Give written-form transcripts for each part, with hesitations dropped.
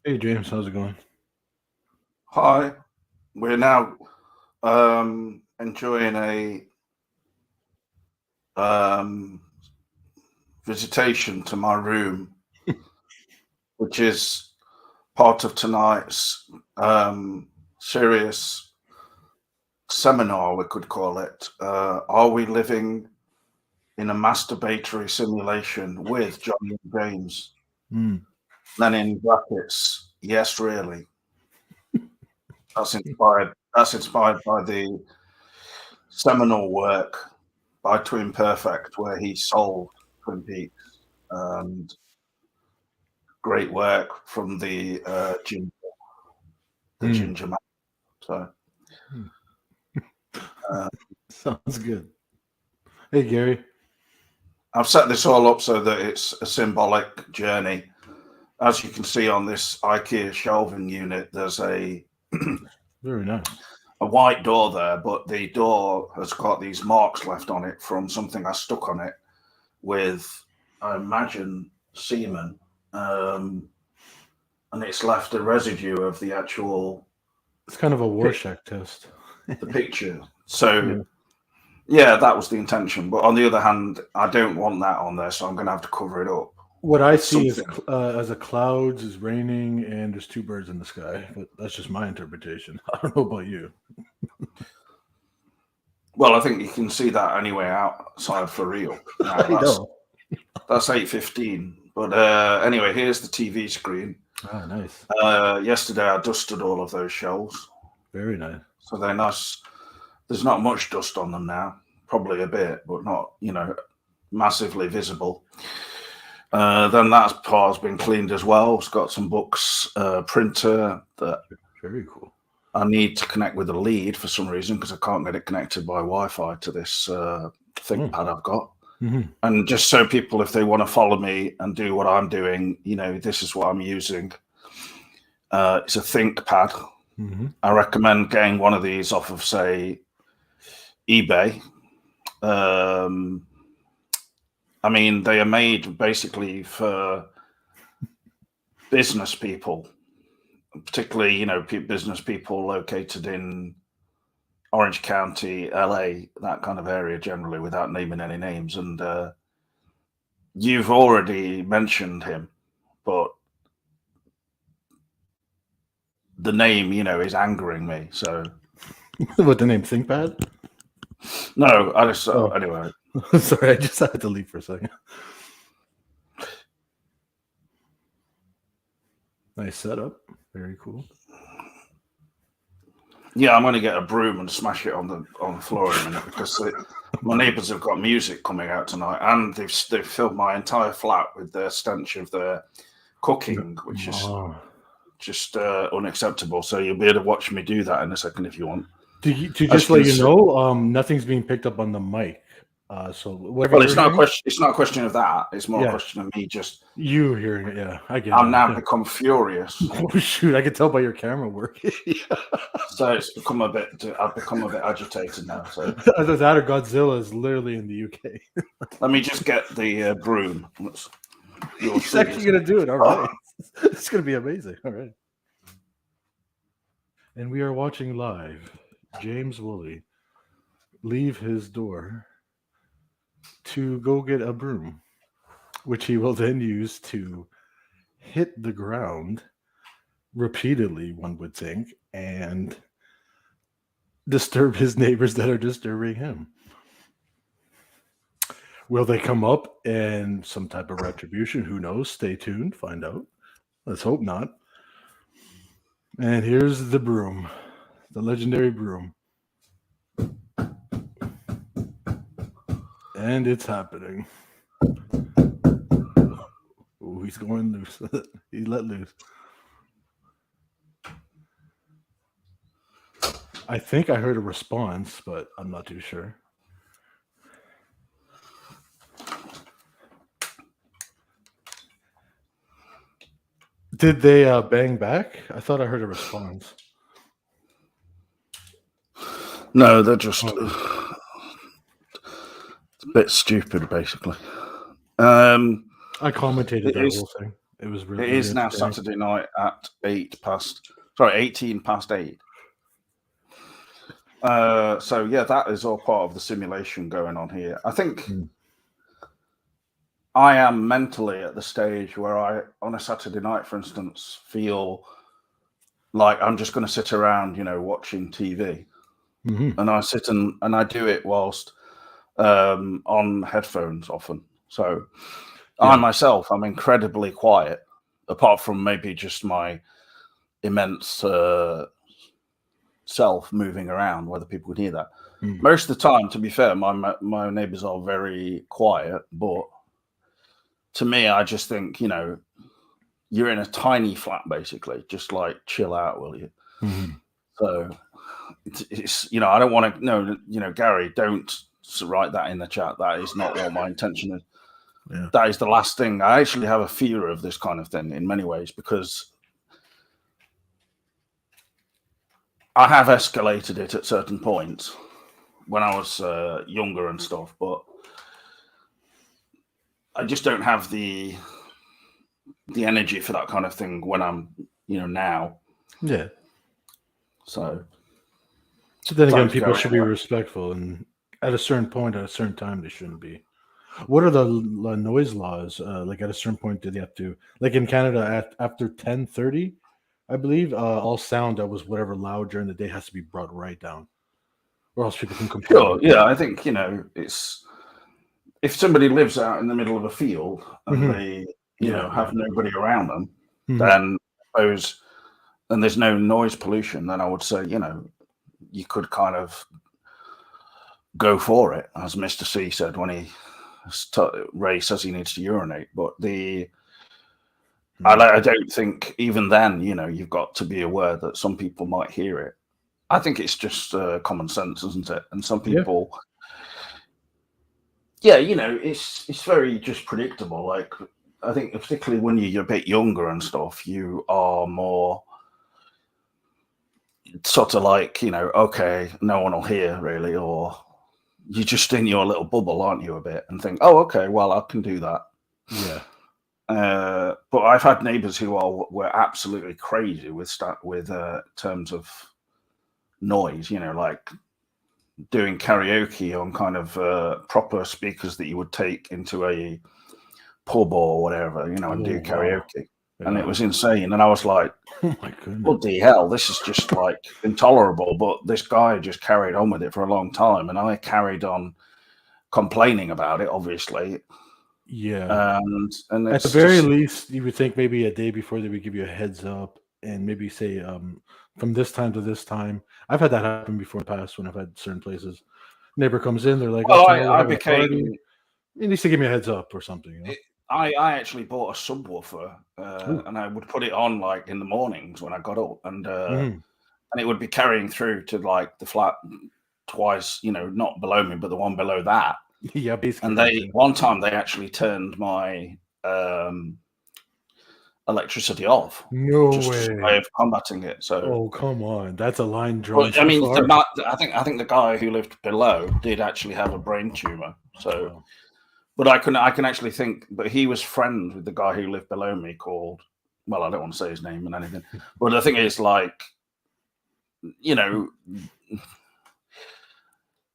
Hey James, how's it going? Hi, we're now enjoying a um, visitation to my room, which is part of tonight's serious seminar, we could call it. Are we living in a masturbatory simulation with Johnny and James? Mm. Then in brackets, yes, really. That's inspired by the seminal work by Twin Perfect, where he solved Twin Peaks, and great work from the Mm. Ginger Man. So Mm. uh, Sounds good. Hey Gary. I've set this all up so that it's a symbolic journey. As you can see on this IKEA shelving unit, there's Very nice. a white door there, but the door has got these marks left on it from something I stuck on it with, I imagine, semen. Um, and it's left a residue of the actual It's kind of a pic- Rorschach test. the picture. So Yeah. yeah, that was the intention. But on the other hand, I don't want that on there, so I'm going to have to cover it up What I with see is something. as a clouds is raining and there's two birds in the sky, but that's just my interpretation. I don't know about you. Well, I think you can see that anyway outside for real. Now I know. that's 8:15. But anyway, here's the TV screen. Ah, nice. Yesterday I dusted all of those shelves, Very nice. so they're nice. There's not much dust on them now, probably a bit, but not massively visible. Then that part's been cleaned as well. It's got some books, printer that Very cool. I need to connect with a lead for some reason because I can't get it connected by Wi-Fi to this Mm. ThinkPad I've got. Mm-hmm. And just so people, if they want to follow me and do what I'm doing, this is what I'm using. It's a ThinkPad. Mm-hmm. I recommend getting one of these off of, say, eBay. Um, I mean, they are made basically for business people, particularly business people located in Orange County, LA, that kind of area generally, without naming any names. And you've already mentioned him, but the name, is angering me. So What the name ThinkPad? no, I just Oh, anyway. sorry, I just had to leave for a second. Nice setup. Very cool. Yeah, I'm going to get a broom and smash it on the floor in a minute because my neighbours have got music coming out tonight, and they've filled my entire flat with the stench of their cooking, which is Oh. just unacceptable. So you'll be able to watch me do that in a second if you want. To As just you let can you see, know, nothing's being picked up on the mic. So whatever well, you're it's not a hearing, question. It's not a question of that. It's more a yeah, question of me just. you hearing it. Yeah, I get I'm it. now Yeah. become furious. Oh shoot, I can tell by your camera work. So it's become a bit. I've become a bit agitated now. So Either that or Godzilla is literally in the UK. let me just get the broom. You'll He's see. actually gonna do it. All right, it's gonna be amazing. All right, and we are watching live. James Woolley leave his door to go get a broom, which he will then use to hit the ground repeatedly, one would think, and disturb his neighbors that are disturbing him. Will they come up and some type of retribution? Who knows? Stay tuned, find out. Let's hope not. And here's the broom, the legendary broom. And it's happening. Oh, he's going loose. He let loose. I think I heard a response, but I'm not too sure. Did they bang back? I thought I heard a response. No, they're just Oh, a bit stupid, basically. I commentated that It's whole thing. It was It really is now entertaining. Saturday night at 18 past 8. So yeah, that is all part of the simulation going on here. I think Mm. I am mentally at the stage where I, on a Saturday night, for instance, feel like I'm just going to sit around, watching TV, Mhm. and I sit and I do it whilst on headphones often. So I Yeah. myself, I'm incredibly quiet, apart from maybe just my immense self moving around, whether people can hear that. Mm. Most of the time, to be fair, my neighbours are very quiet, but to me, I just think, you're in a tiny flat, basically. Just like chill out, will you? Mhm. So it's I don't want to. No, Gary, don't write that in the chat. That is not what my intention is. Yeah. That is the last thing. I actually have a fear of this kind of thing in many ways because I have escalated it at certain points when I was younger and stuff, but I just don't have the energy for that kind of thing when I'm now. Yeah. So But then again, thanks, people Gary. should be respectful, and at a certain point, at a certain time, they shouldn't be. What are the noise laws? Like at a certain point, do they have to, like in Canada, after 10:30, I believe, all sound that was whatever loud during the day has to be brought right down, or else people can Sure, complain. yeah, I think it's if somebody lives out in the middle of a field and Hmm. they Yeah, have yeah. nobody around them, Hmm. then I suppose, and there's no noise pollution, then I would say you could kind of go for it, as Mr. C said when Ray says he needs to urinate. But I don't think even then, you've got to be aware that some people might hear it. I think it's just common sense, isn't it? And some Yeah. people, yeah, it's very just predictable. Like I think particularly when you're a bit younger and stuff, you are more sort of like, okay, no one will hear really, or you're just in your little bubble, aren't you, a bit, and think, oh, okay, well, I can do that. Yeah. But I've had neighbours who were absolutely crazy with terms of noise. Like doing karaoke on kind of proper speakers that you would take into a pub or whatever, and Oh, do wow. karaoke. And Yeah. it was insane. And I was like, Oh my goodness. bloody hell, this is just like intolerable. But this guy just carried on with it for a long time. And I carried on complaining about it, obviously. Yeah. And At the it's very just, least, you would think maybe a day before they would give you a heads up and maybe say, from this time to this time. I've had that happen before in the past when I've had certain places. Neighbor comes in, they're like, "Oh, well, tonight we're I having a party." became, He needs to give me a heads up or something, you know? I actually bought a subwoofer Ooh. and I would put it on like in the mornings when I got up Mhm. and it would be carrying through to like the flat twice, not below me, but the one below that. Yeah, basically. And one time they actually turned my um, electricity off, No just as a way way. of combating it. So, Oh, come on. That's a line drawn but I too mean, far. I think the guy who lived below did actually have a brain tumor. So, Wow. but I can actually think, but he was friends with the guy who lived below me called. Well, I don't want to say his name and anything, but the thing is, like, you know,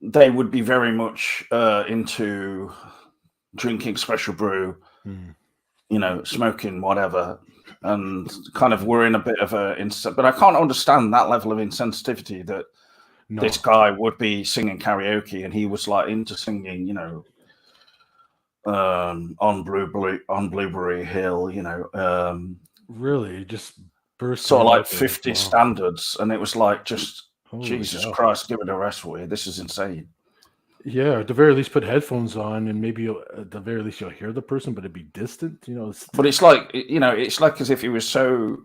they would be very much into drinking special brew, Mm. smoking whatever, and kind of we're in a bit of a. But I can't understand that level of insensitivity that this No. guy would be singing karaoke, and he was like into singing, on Blueberry Hill, Really? Just bursting sort of it like out there. 50 Wow. standards, and it was like just Holy Jesus cow. Christ, give it a rest, will you? This is insane. Yeah, at the very least, put headphones on, and maybe at the very least you'll hear the person, but it'd be distant. But it's like it's like as if he was so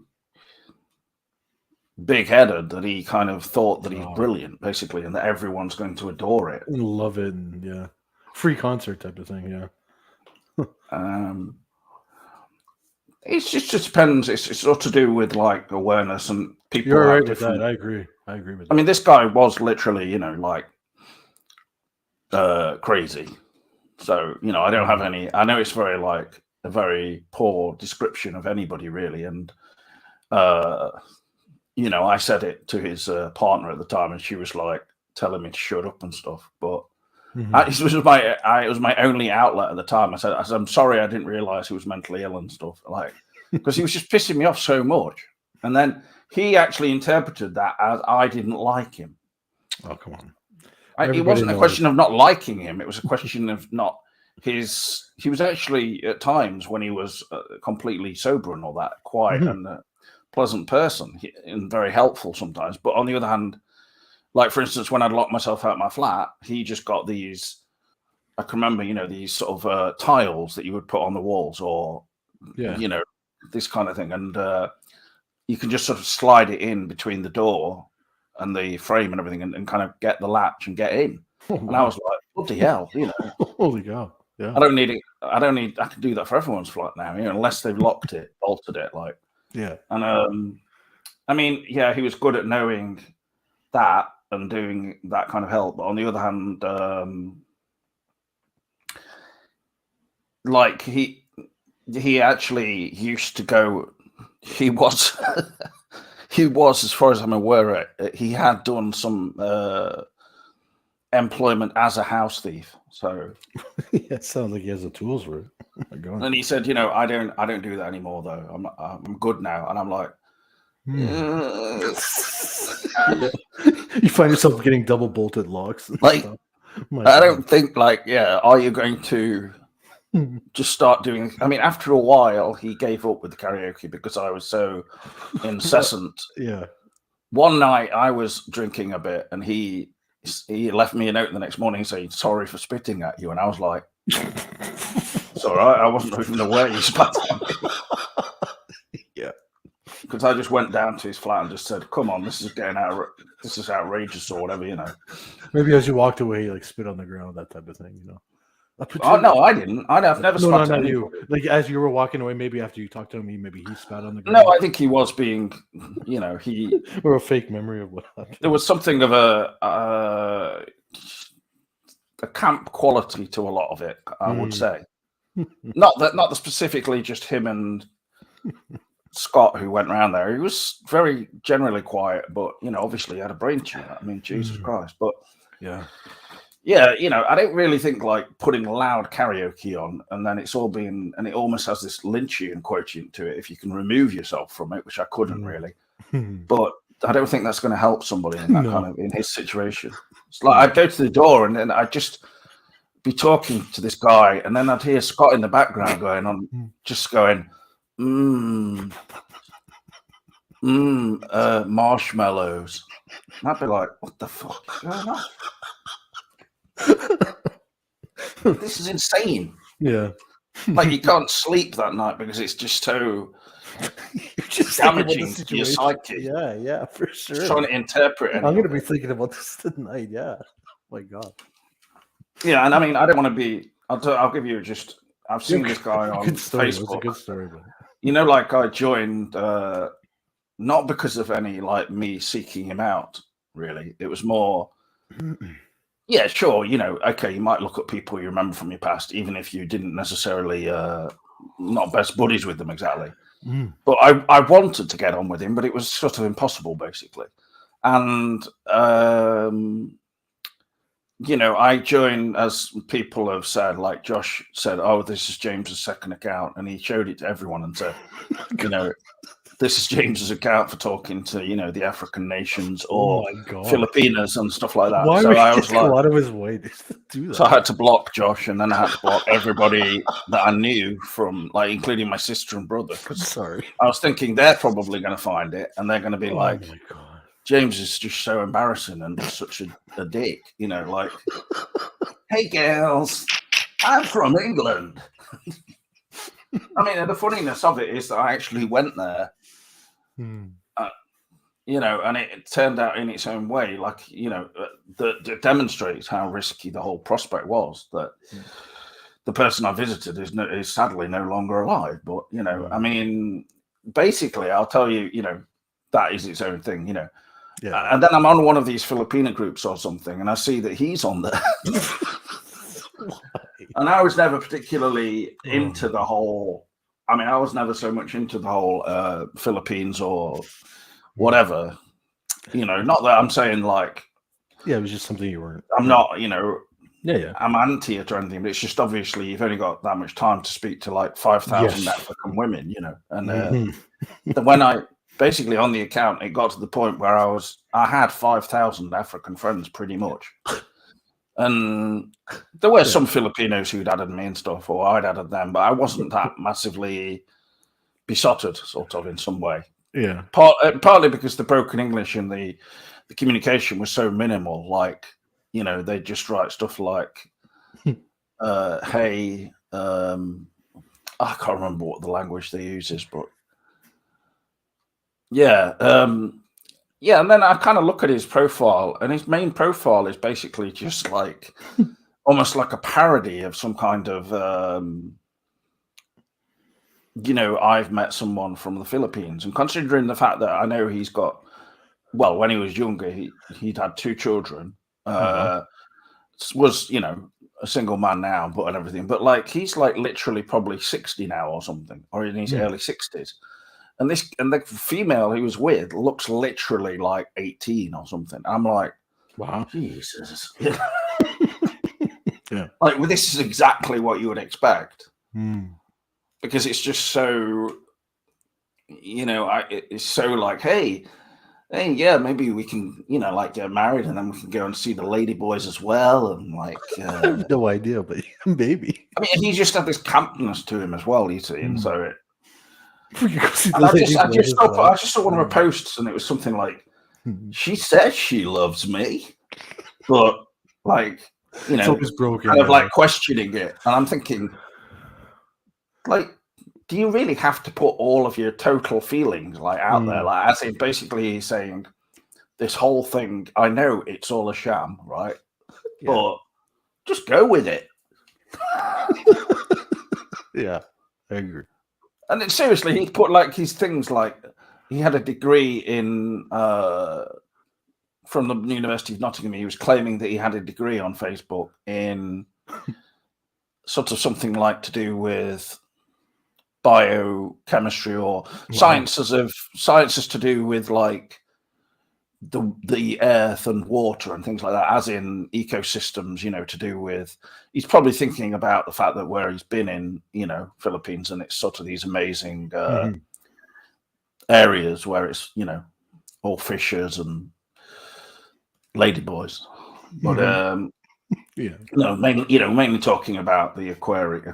big-headed that he kind of thought that he's Oh, brilliant, basically, and that everyone's going to adore it. love it. And yeah, free concert type of thing. Yeah. Um, it just depends. It's all to do with like awareness, and people You're have right with that. different. I agree. I agree with I that. mean, this guy was literally, like crazy. So I don't have any. I know it's very like a very poor description of anybody, really. And I said it to his partner at the time, and she was like telling me to shut up and stuff. But it was my only outlet at the time. I said, I'm sorry, I didn't realize he was mentally ill and stuff, like, because he was just pissing me off so much. And then he actually interpreted that as I didn't like him. Oh, come on. It wasn't a question of not liking him. It was a question of not his. He was actually at times, when he was completely sober and all that, quiet and pleasant person and very helpful sometimes. But on the other hand, like, for instance, when I'd locked myself out of my flat, he just got these, I can remember, these sort of tiles that you would put on the walls, or, this kind of thing. And you can just sort of slide it in between the door and the frame and everything, and kind of get the latch and get in. And I was like, bloody hell, Holy cow. Yeah. I don't need it. I can do that for everyone's flat now, unless they've locked it, bolted it, like. Yeah. And I mean, yeah, he was good at knowing that and doing that kind of help. But on the other hand, like, he actually used to go. He was, as far as I'm aware, he had done some employment as a house thief. So yeah, it sounds like he has the tools for it. Oh my God. And he said, I don't do that anymore, though. I'm good now. And I'm like, you find yourself getting double bolted locks. Like, I don't think, like, are you going to just start doing? I mean, after a while, he gave up with the karaoke because I was so incessant. Yeah. One night I was drinking a bit, and he left me a note the next morning saying, "Sorry for spitting at you," and I was like, "It's all right. I wasn't even aware you spat at me." Yeah. Because I just went down to his flat and just said, "Come on, this is outrageous," or whatever, Maybe as you walked away, you like spit on the ground, that type of thing, Oh no, I didn't. I've never spat not on you. Like, as you were walking away, maybe after you talked to him, maybe he spat on the ground. No, I think he was being, he or a fake memory of what happened. There was something of a camp quality to a lot of it, I would say. not specifically just him and Scott who went around there. He was very generally quiet, but obviously he had a brain tumor. I mean, Jesus Christ. But yeah, I don't really think like putting loud karaoke on and then it's all being, and it almost has this Lynchian quotient to it if you can remove yourself from it, which I couldn't really. But I don't think that's going to help somebody in that in his situation. It's like I'd go to the door and then I'd just be talking to this guy, and then I'd hear Scott in the background going on, just going, marshmallows. And I'd be like, what the fuck is going on? This is insane. Yeah. Like, you can't sleep that night because it's just so You're just damaging to your psyche. Yeah, for sure. Just trying to interpret it. I'm going to be thinking about this tonight. Yeah. Oh my God. Yeah, and I mean, I don't want to be. I'll give you just. I've seen this guy on Facebook. Facebook. It's a good story, but like I joined not because of any like me seeking him out. Really, it was more. Yeah, sure. Okay, you might look at people you remember from your past, even if you didn't necessarily not best buddies with them exactly. But I wanted to get on with him, but it was sort of impossible, basically. And I joined, as people have said, like Josh said, "Oh, this is James's second account," and he showed it to everyone and said, this is James's account for talking to, the African nations or Filipinas and stuff like that. Why so would I he was go like, out of his way to do that? So I had to block Josh, and then I had to block everybody that I knew from, like, including my sister and brother. Sorry. I was thinking they're probably going to find it, and they're going to be like, my God. James is just so embarrassing and just such a dick, like, hey girls, I'm from England. I mean, the funniness of it is that I actually went there, and it turned out in its own way, like, that demonstrates how risky the whole prospect was, that the person I visited is sadly no longer alive. But, I mean, basically, I'll tell you, that is its own thing, Yeah. And then I'm on one of these Filipino groups or something, and I see that he's on there. And I was never particularly into the whole. I mean, I was never so much into the whole Philippines or whatever. Not that I'm saying like. Yeah, it was just something you weren't. I'm not, Yeah. I'm anti it or anything, but it's just obviously you've only got that much time to speak to like 5,000 African women, and when I basically on the account, it got to the point where I had 5,000 African friends pretty much. And there were some Filipinos who'd added me and stuff, or I'd added them, but I wasn't that massively besotted, sort of, in some way. Yeah. Partly because the broken English and the communication was so minimal. Like, they just write stuff like, hey, I can't remember what the language they use is, but yeah. And then I kind of look at his profile, and his main profile is basically just like almost like a parody of some kind of, I've met someone from the Philippines. And considering the fact that I know he's got, well, when he was younger, he'd had 2 children, was, a single man now, and everything. But like, he's like literally probably 60 now or something, or in his early 60s. And the female he was with looks literally like 18 or something. I'm like, wow, Jesus. Yeah. Like, well, this is exactly what you would expect. Because it's just so, it's so like, hey, yeah, maybe we can, like get married and then we can go and see the lady boys as well. And like, I have no idea, but maybe. I mean, he just had this campness to him as well, you see. And so it, I just saw one of her posts, and it was something like, she says she loves me, but like, it's always broken, kind of like questioning it. And I'm thinking, like, do you really have to put all of your total feelings like out there? Like, as in basically he's saying this whole thing, I know it's all a sham, right? Yeah. But just go with it. Yeah, I agree. And then, seriously, he put like his things like he had a degree in from the University of Nottingham. He was claiming that he had a degree on Facebook in sort of something like to do with biochemistry or sciences to do with like the earth and water and things like that, as in ecosystems, to do with, he's probably thinking about the fact that where he's been in, Philippines, and it's sort of these amazing areas where it's, all fishers and ladyboys. But mainly talking about the aquatic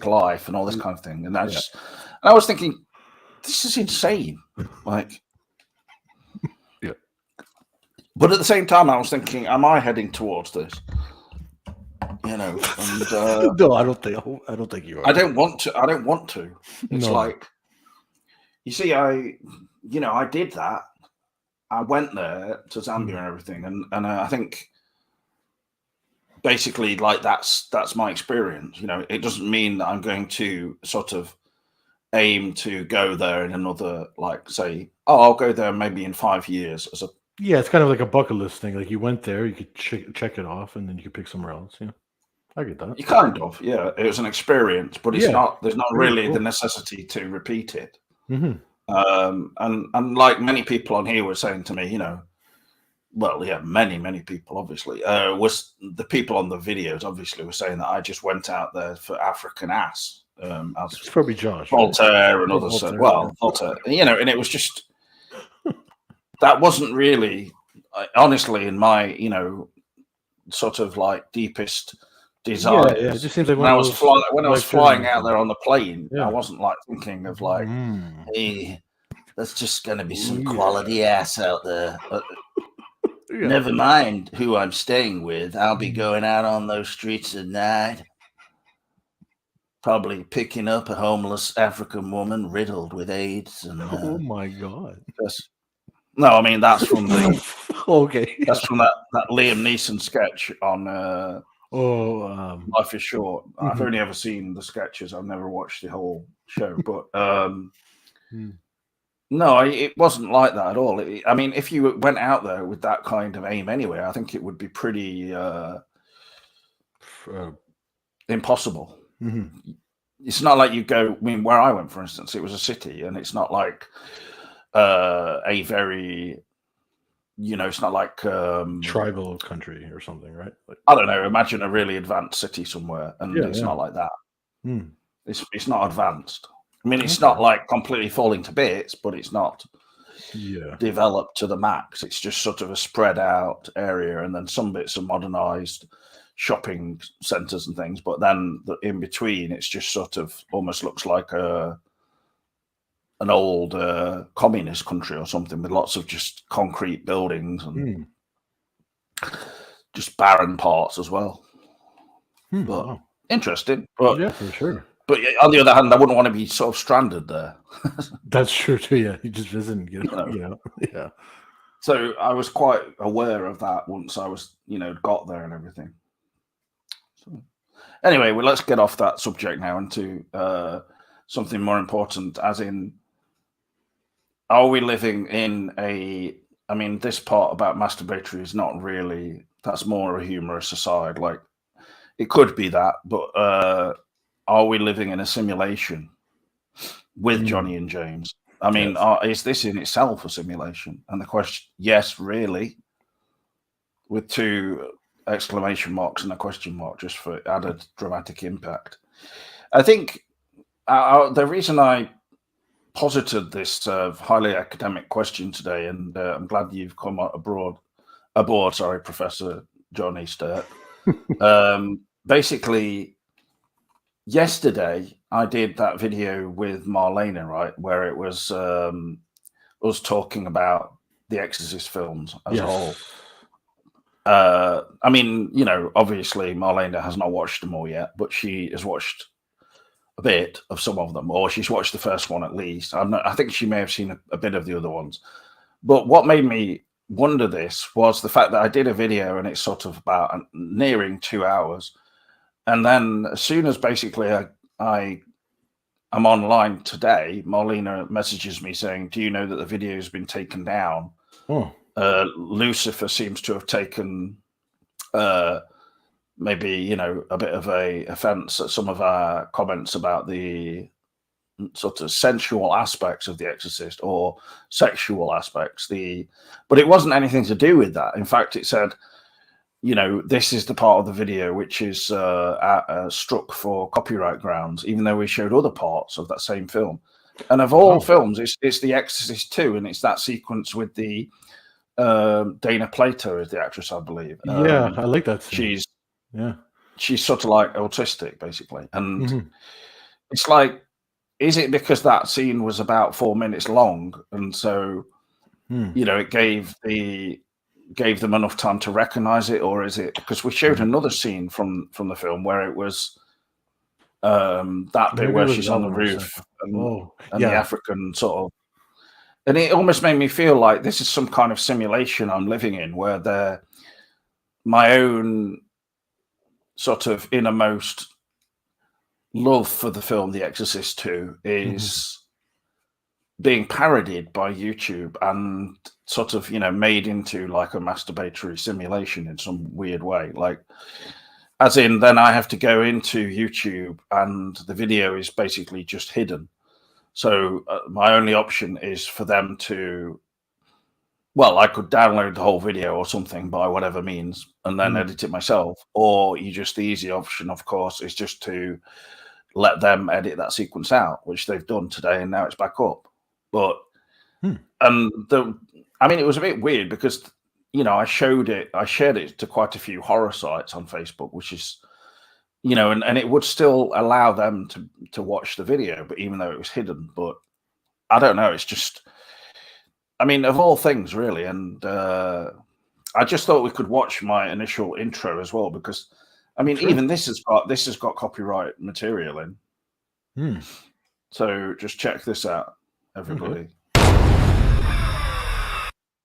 life and all this kind of thing. And I was thinking, this is insane. Like, but at the same time, I was thinking, am I heading towards this? And, no, I don't think you are. I don't want to. It's like, you see, I did that. I went there to Zambia and everything, and I think basically, like, that's my experience. It doesn't mean that I'm going to sort of aim to go there in another, like, say, I'll go there maybe in 5 years as a. Yeah, it's kind of like a bucket list thing. Like, you went there, you could check it off, and then you could pick somewhere else. Yeah, I get that. You kind of, yeah. It was an experience, but it's not. There's not really the necessity to repeat it. And like many people on here were saying to me, many people obviously was the people on the videos obviously were saying that I just went out there for African ass. It's probably Josh, Voltaire, and others said, Voltaire, and it was just. That wasn't really, honestly, in my, sort of like deepest desires. Yeah, it just seems like when I was flying out there on the plane, I wasn't like thinking of like, hey, there's just going to be some quality ass out there. Never mind who I'm staying with. I'll be going out on those streets at night, probably picking up a homeless African woman riddled with AIDS. And oh my God. No, I mean, that's from the okay. That's from that Liam Neeson sketch on Life is Short. I've only ever seen the sketches. I've never watched the whole show. But no, it wasn't like that at all. I mean, if you went out there with that kind of aim anyway, I think it would be pretty impossible. Mhm. It's not like you go. I mean, where I went, for instance, it was a city, and it's not like a very, it's not like Tribal country or something, right? Like, I don't know. Imagine a really advanced city somewhere, and yeah, it's yeah. not like that. Hmm. It's not advanced. I mean, it's Okay. not like completely falling to bits, but it's not Yeah. developed to the max. It's just sort of a spread out area, and then some bits are modernized shopping centers and things. But then in between, it's just sort of almost looks like an old communist country or something with lots of just concrete buildings and just barren parts as well. But Wow. interesting. But Yeah, for sure. But on the other hand, I wouldn't want to be sort of stranded there. That's true too. Yeah, you just visit and get, You know. Yeah. So I was quite aware of that once I was, got there and everything. So, anyway, well, let's get off that subject now into something more important, as in, are we living in I mean, this part about masturbatory is not really, that's more a humorous aside. Like, it could be that, but are we living in a simulation with Johnny and James? I mean, Yes. is this in itself a simulation? And the question, yes, really, with 2 exclamation marks and a question mark, just for added dramatic impact. I think the reason I posited this highly academic question today, and I'm glad you've come aboard, Professor Johnny Sturt. Basically, yesterday I did that video with Marlena, right, where it was us talking about the Exorcist films as a whole. I mean, obviously Marlena has not watched them all yet, but she has watched a bit of some of them, or she's watched the first one at least. I think she may have seen a bit of the other ones. But what made me wonder this was the fact that I did a video and it's sort of about nearing 2 hours. And then as soon as basically I'm online today, Marlena messages me saying, "Do you know that the video has been taken down?" Oh. Lucifer seems to have taken maybe, a bit of a offense at some of our comments about the sort of sensual aspects of The Exorcist, or sexual aspects. But it wasn't anything to do with that. In fact, it said, this is the part of the video which is struck for copyright grounds, even though we showed other parts of that same film. And of all films, it's The Exorcist 2, and it's that sequence with the Dana Plato is the actress, I believe. Yeah, I like that scene. She's sort of like autistic, basically. And it's like, is it because that scene was about 4 minutes long, and so it gave them enough time to recognize it, or is it because we showed another scene from the film where it was that bit where she's on the roof and the African sort of, and it almost made me feel like this is some kind of simulation I'm living in, where my own sort of innermost love for the film The Exorcist 2 is being parodied by YouTube and sort of, made into like a masturbatory simulation in some weird way. Like, as in, then I have to go into YouTube and the video is basically just hidden. So my only option is for them to, well, I could download the whole video or something by whatever means and then edit it myself. Or the easy option, of course, is just to let them edit that sequence out, which they've done today, and now it's back up. But I mean, it was a bit weird because I shared it to quite a few horror sites on Facebook, which is and it would still allow them to watch the video, but even though it was hidden. But I don't know, it's just, I mean, of all things, really. And I just thought we could watch my initial intro as well, because I mean, even this has got copyright material in. So just check this out, everybody.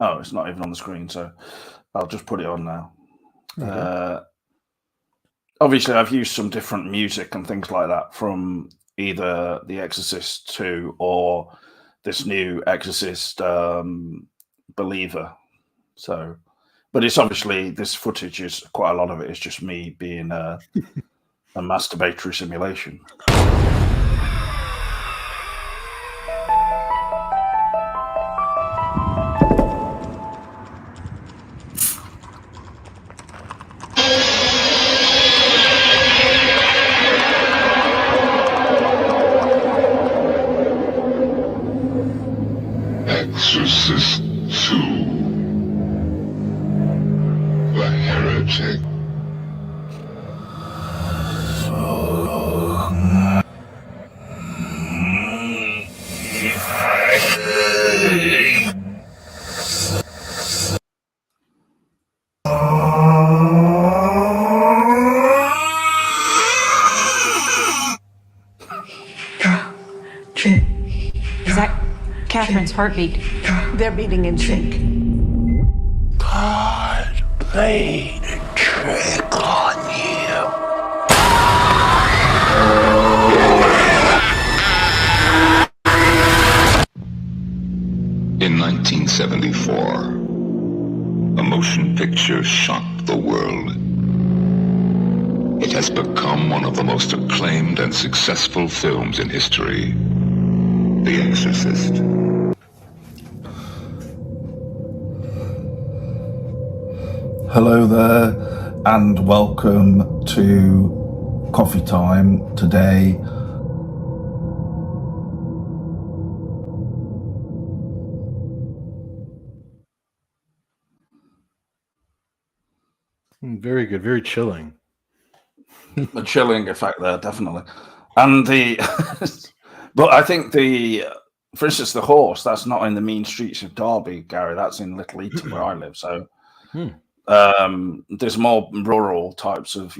Oh, it's not even on the screen, so I'll just put it on now. Obviously, I've used some different music and things like that from either The Exorcist 2 or this new Exorcist Believer. So But it's obviously, this footage is quite a lot of it is just me being a masturbatory simulation. Exorcist 2. The Heretic. Is that Catherine's heartbeat? They're beating in sync. God played a trick on you. In 1974, a motion picture shocked the world. It has become one of the most acclaimed and successful films in history. The Exorcist. Hello there, and welcome to Coffee Time today. Very good, very chilling. A chilling effect there, definitely. And but I think for instance, the horse, that's not in the mean streets of Derby, Gary. That's in Little Eton, where I live. So there's more rural types of,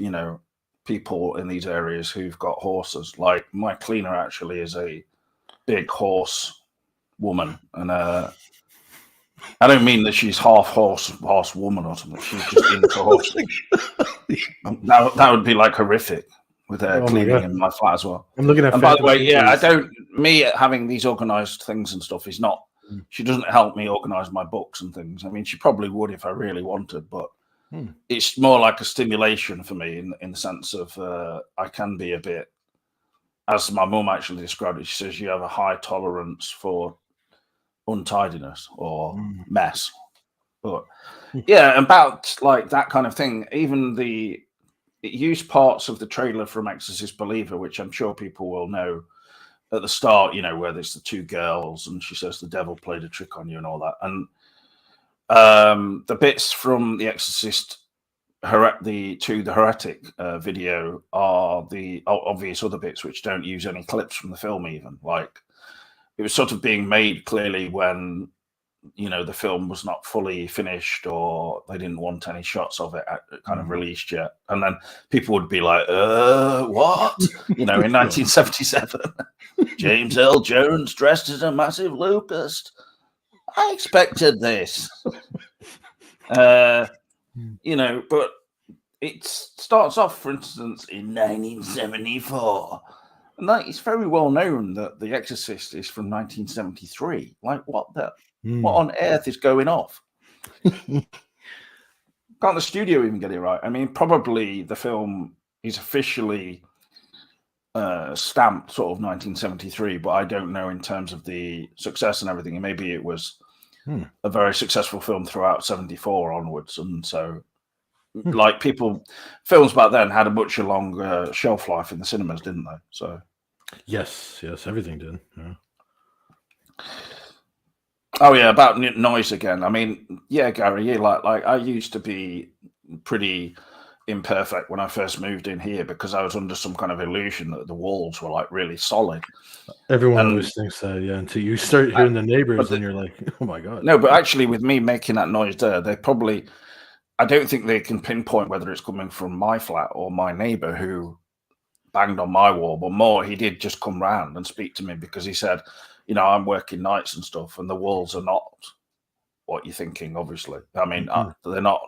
people in these areas who've got horses. Like my cleaner actually is a big horse woman, and I don't mean that she's half horse woman or something. She's just into horses. That would be like horrific with her cleaning in my flat as well. I'm looking at. And by the way, me having these organized things and stuff is not. She doesn't help me organize my books and things. I mean, she probably would if I really wanted, but it's more like a stimulation for me in the sense of I can be a bit, as my mum actually described it. She says you have a high tolerance for untidiness or mess. But yeah, about like that kind of thing. Even it used parts of the trailer from Exorcist Believer, which I'm sure people will know at the start, where there's the two girls and she says the devil played a trick on you and all that. And the bits from The Exorcist, the Heretic video are the obvious other bits which don't use any clips from the film even. Like, it was sort of being made clearly when, the film was not fully finished or they didn't want any shots of it kind of released yet. And then people would be like, what? In 1977, James L. Jones dressed as a massive locust. I expected this. But it starts off, for instance, in 1974. And it's very well known that The Exorcist is from 1973. Like, what on earth is going off? Can't the studio even get it right? I mean, probably the film is officially stamped sort of 1973, but I don't know in terms of the success and everything. And maybe it was a very successful film throughout 74 onwards. And so, like, films back then had a much longer shelf life in the cinemas, didn't they? So, yes, everything did. Yeah. Oh yeah, about noise again. I mean, yeah, Gary, yeah, like I used to be pretty imperfect when I first moved in here because I was under some kind of illusion that the walls were like really solid. Everyone always thinks that, yeah, until you start hearing the neighbors and you're like, oh my God. No, but actually with me making that noise there, I don't think they can pinpoint whether it's coming from my flat or my neighbor who banged on my wall, but more, he did just come round and speak to me because he said, I'm working nights and stuff, and the walls are not what you're thinking, obviously. I mean, they're not.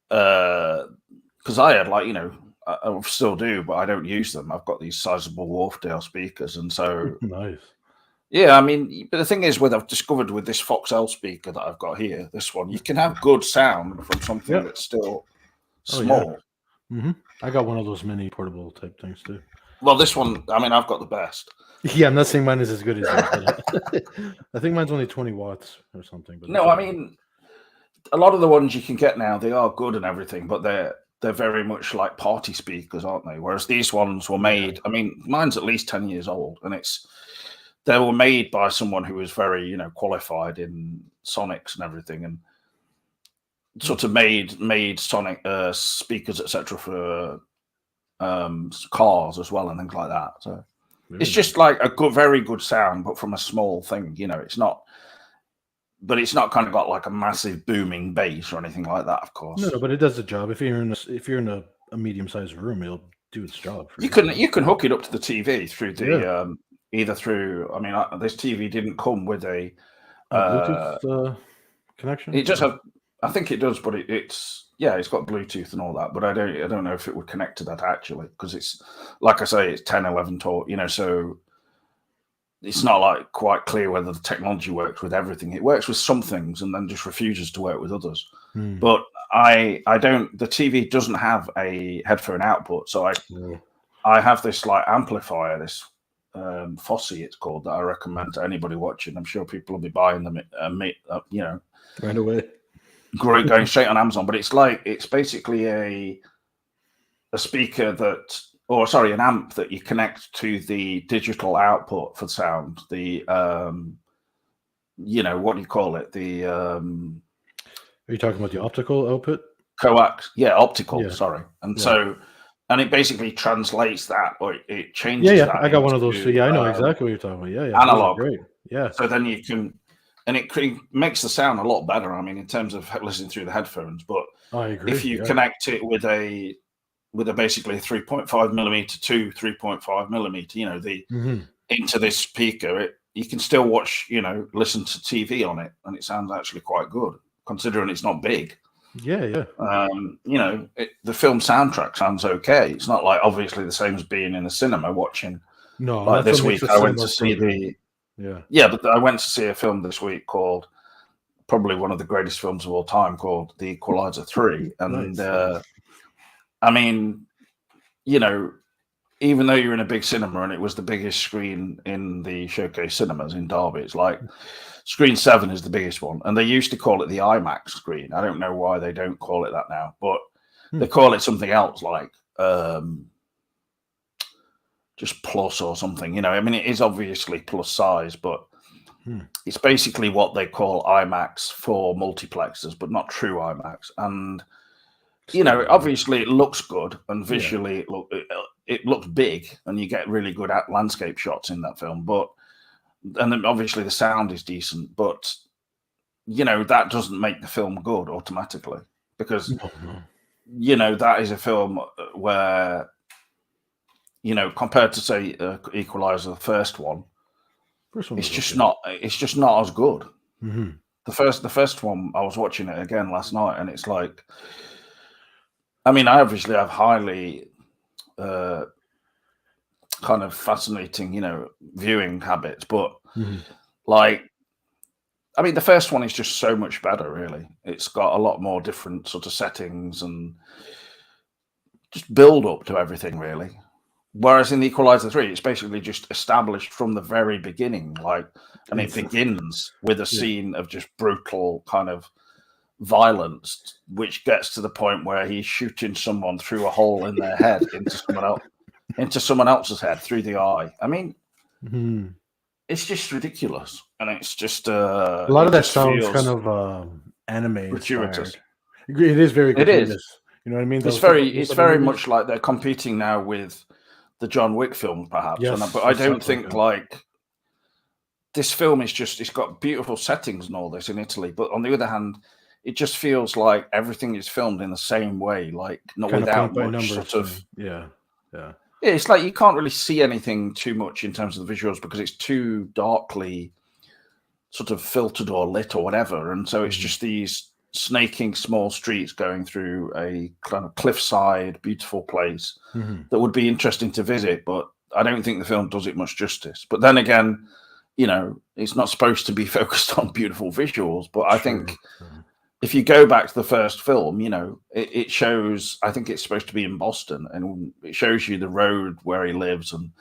Because I had, I still do, but I don't use them. I've got these sizable Wharfdale speakers, and so nice. Yeah, I mean, but the thing is, I've discovered with this Fox L speaker that I've got here, this one, you can have good sound from something Yep. that's still Oh, yeah. small. I got one of those mini portable type things too. Well, this one, I mean, I've got the best. Yeah, I'm not saying mine is as good as yours, but I think mine's only 20 watts or something. But No, I mean, a lot of the ones you can get now, they are good and everything, but they're very much like party speakers, aren't they? Whereas these ones were made. I mean, mine's at least 10 years old, and they were made by someone who was very, qualified in sonics and everything, and sort of made sonic speakers, etc., for cars as well and things like that. So it's just like a very good sound, but from a small thing. It's not. But it's not kind of got like a massive booming bass or anything like that, of course. No, but it does the job. If you're in a medium-sized room, it'll do its job. You can hook it up to the TV through the either through. I mean, this TV didn't come with a Bluetooth connection. It just have. I think it does, but it's got Bluetooth and all that. But I don't know if it would connect to that actually, because it's like I say, it's 10, 11 torque. So. It's not like quite clear whether the technology works with everything. It works with some things and then just refuses to work with others. But I don't. The TV doesn't have a headphone output, so I have this like amplifier, this Fosse it's called, that I recommend to anybody watching. I'm sure people will be buying them, right away, going straight on Amazon. But it's basically a speaker that. An amp that you connect to the digital output for sound. The, what do you call it? The. Are you talking about the optical output? Coax, optical. Yeah. Sorry, and so, and it basically translates that, or it changes. Yeah, that I got one of those too. Yeah, I know exactly what you're talking about. Yeah, analog. Great. Yeah. So then you can, and it makes the sound a lot better. I mean, in terms of listening through the headphones, but I agree. If you connect it with a basically 3.5 millimeter to 3.5 millimeter, into this speaker, you can still watch, listen to TV on it, and it sounds actually quite good considering it's not big. Yeah. The film soundtrack sounds okay. It's not like obviously the same as being in the cinema watching. No, like this week I went to see but I went to see a film this week called probably one of the greatest films of all time, called The Equalizer 3, and. Nice. I mean, even though you're in a big cinema and it was the biggest screen in the Showcase cinemas in Derby, it's like screen 7 is the biggest one. And they used to call it the IMAX screen. I don't know why they don't call it that now, but they call it something else, like just plus or something. I mean, it is obviously plus size, but it's basically what they call IMAX for multiplexes, but not true IMAX. And obviously it looks good, and visually it looks big, and you get really good landscape shots in that film. And then obviously the sound is decent, but that doesn't make the film good automatically, because that is a film where compared to say Equalizer, the first one it's just not as good. The first one, I was watching it again last night, and it's like. I mean, I obviously have highly kind of fascinating, viewing habits, but the first one is just so much better, really. It's got a lot more different sort of settings and just build up to everything, really. Whereas in the Equalizer 3, it's basically just established from the very beginning, and it begins with a scene of just brutal kind of violence, which gets to the point where he's shooting someone through a hole in their head into someone else's head through the eye. I mean, it's just ridiculous, and it's just a lot of that sounds kind of anime gratuitous. It is very gratuitous. It is. You know what I mean? It's very much like they're competing now with the John Wick film, perhaps. Yes, but I don't think like this film is just. It's got beautiful settings and all this in Italy, but on the other hand, it just feels like everything is filmed in the same way, like not kind without much sort of. Yeah. It's like you can't really see anything too much in terms of the visuals because it's too darkly sort of filtered or lit or whatever, and so it's just these snaking small streets going through a kind of cliffside, beautiful place that would be interesting to visit, but I don't think the film does it much justice. But then again, it's not supposed to be focused on beautiful visuals. But I think Sure. if you go back to the first film, it shows. I think it's supposed to be in Boston, and it shows you the road where he lives, and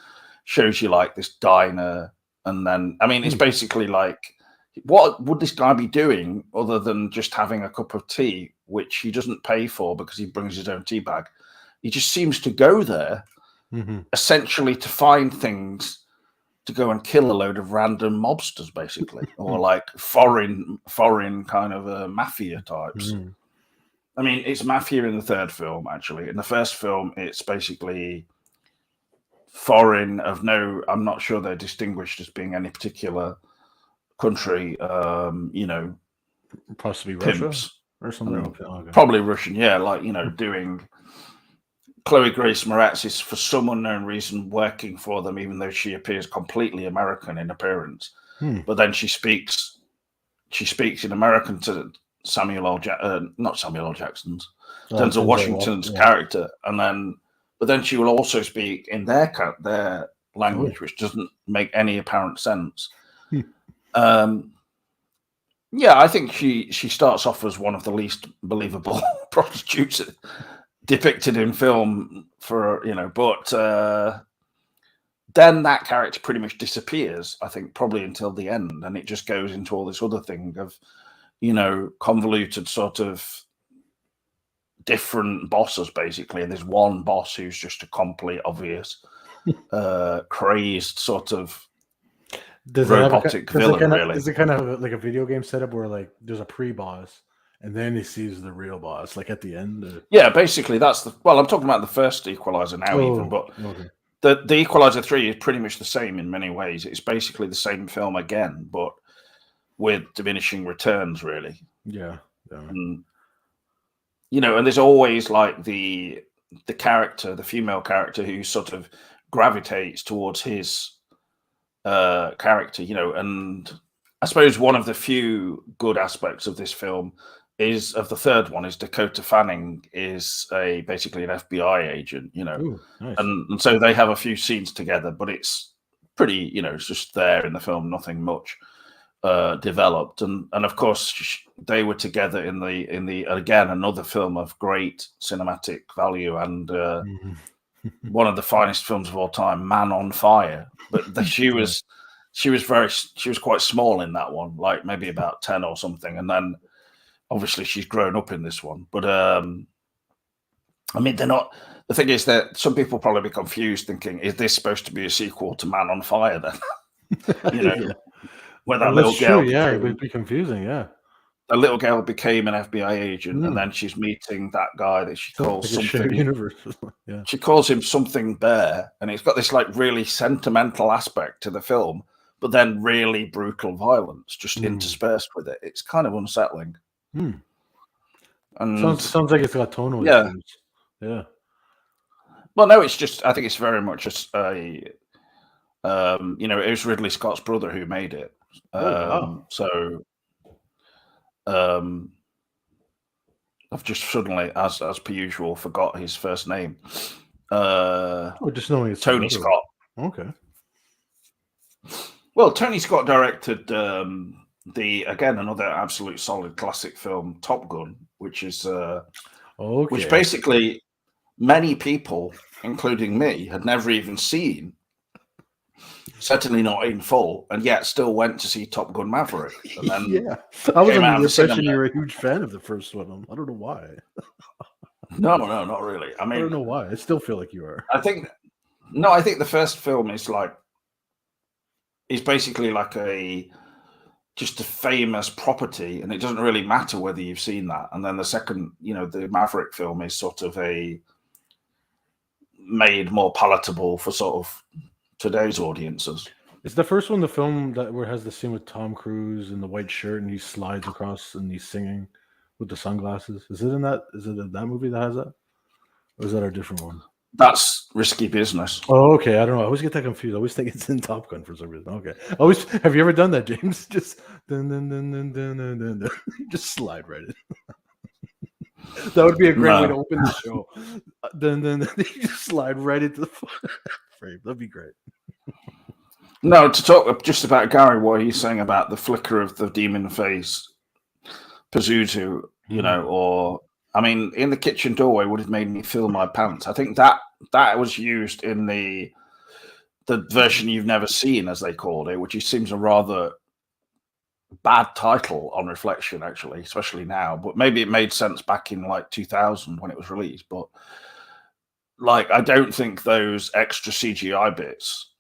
shows you like this diner, and then it's basically like, what would this guy be doing other than just having a cup of tea, which he doesn't pay for because he brings his own tea bag? He just seems to go there essentially to find things to go and kill a load of random mobsters, basically, or like foreign kind of mafia types. It's mafia in the third film, actually. In the first film, it's basically foreign of no. I'm not sure they're distinguished as being any particular country. Possibly pimps. Russia or something. Okay. Probably Russian, yeah. Like doing. Chloe Grace Moretz is, for some unknown reason, working for them, even though she appears completely American in appearance. But then she speaks in American to not Samuel L. Jackson's, Denzel Washington's character, but then she will also speak in their language, which doesn't make any apparent sense. I think she starts off as one of the least believable prostitutes depicted in film but then that character pretty much disappears, I think, probably until the end, and it just goes into all this other thing of convoluted sort of different bosses, basically, and there's one boss who's just a complete obvious crazed sort of robotic villain. Really, is it kind of like a video game setup where like there's a pre-boss and then he sees the real boss, like at the end? Yeah, basically that's I'm talking about the first Equalizer now, even, but the Equalizer 3 is pretty much the same in many ways. It's basically the same film again, but with diminishing returns, really. Yeah. And, and there's always like the character, the female character, who sort of gravitates towards his character, and I suppose one of the few good aspects of this film of the third one is Dakota Fanning is basically an FBI agent, Ooh, nice. and so they have a few scenes together, but it's pretty, it's just there in the film, nothing much developed, and of course they were together in the again another film of great cinematic value and one of the finest films of all time, Man on Fire. But she was quite small in that one, like maybe about 10 or something, and then obviously she's grown up in this one. But they're not. The thing is that some people probably be confused, thinking, is this supposed to be a sequel to Man on Fire then? Where that little girl, it would be confusing, yeah. The little girl became an FBI agent, and then she's meeting that guy that she calls something. Universe. Yeah. She calls him something Bear, and it's got this like really sentimental aspect to the film, but then really brutal violence just interspersed with it. It's kind of unsettling. And sounds like it's got tonal issues. Yeah. Well, no, it's just, I think it's very much it was Ridley Scott's brother who made it. So I've just suddenly, as per usual, forgot his first name. Just knowing it's Tony Scott. Okay. Well, Tony Scott directed another absolute solid classic film, Top Gun, which is which basically many people, including me, had never even seen. Certainly not in full, and yet still went to see Top Gun Maverick. And then I was under the impression you were a huge fan of the first one. I don't know why. No, not really. I don't know why. I still feel like you are. I think the first film is basically like just a famous property, and it doesn't really matter whether you've seen that. And then the second, the Maverick film is sort of made more palatable for sort of today's audiences. Is the first one the film where it has the scene with Tom Cruise in the white shirt and he slides across and he's singing with the sunglasses? Is it in that movie that has that? Or is that a different one? That's Risky Business. Oh, okay. I don't know. I always get that confused. I always think it's in Top Gun for some reason. Okay. Have you ever done that, James? Just just slide right in. That would be a great way to open the show. Then you just slide right into the frame. That'd be great. No, to talk just about Gary, what he's saying about the flicker of the demon face, Pazuzu, you know, or I mean, in the kitchen doorway would have made me feel my pants. I think that was used in the version you've never seen, as they called it, which seems a rather bad title on reflection, actually, especially now. But maybe it made sense back in like 2000 when it was released. But like, I don't think those extra CGI bits,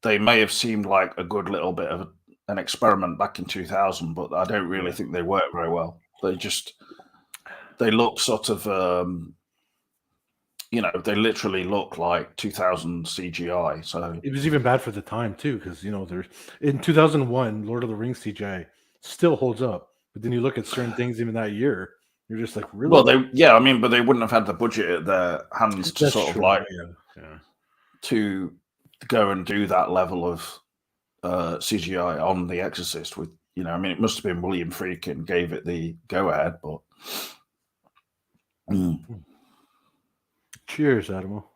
they may have seemed like a good little bit of an experiment back in 2000, but I don't really think they work very well. They look sort of, you know, they literally look like 2000 CGI. So it was even bad for the time too, because you know, there's in 2001, Lord of the Rings CGI still holds up, but then you look at certain things even that year, you're just like, really? Well, I mean, but they wouldn't have had the budget at their hands to That's sort true, of like yeah. to go and do that level of CGI on The Exorcist. With, you know, I mean, it must have been William Friedkin gave it the go ahead, but. Cheers, Adamo.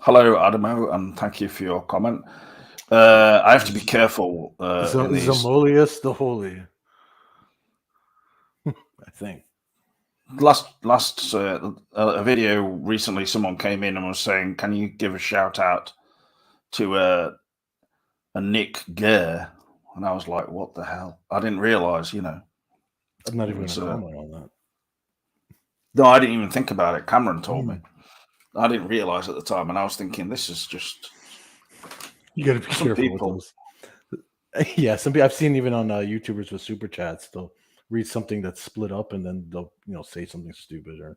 Hello, Adamo, and thank you for your comment. I have to be careful. Zamolius the Holy, I think. Last a video recently, someone came in and was saying, "Can you give a shout out to a Nick Gare?" And I was like, "What the hell?" I didn't realize, you know. I'm not even going to comment on that. No, I didn't even think about it. Cameron told me. I didn't realize at the time, and I was thinking, this is just. You got to be careful with those. Yeah, some people I've seen even on YouTubers with super chats, they'll read something that's split up and then they'll, you know, say something stupid or.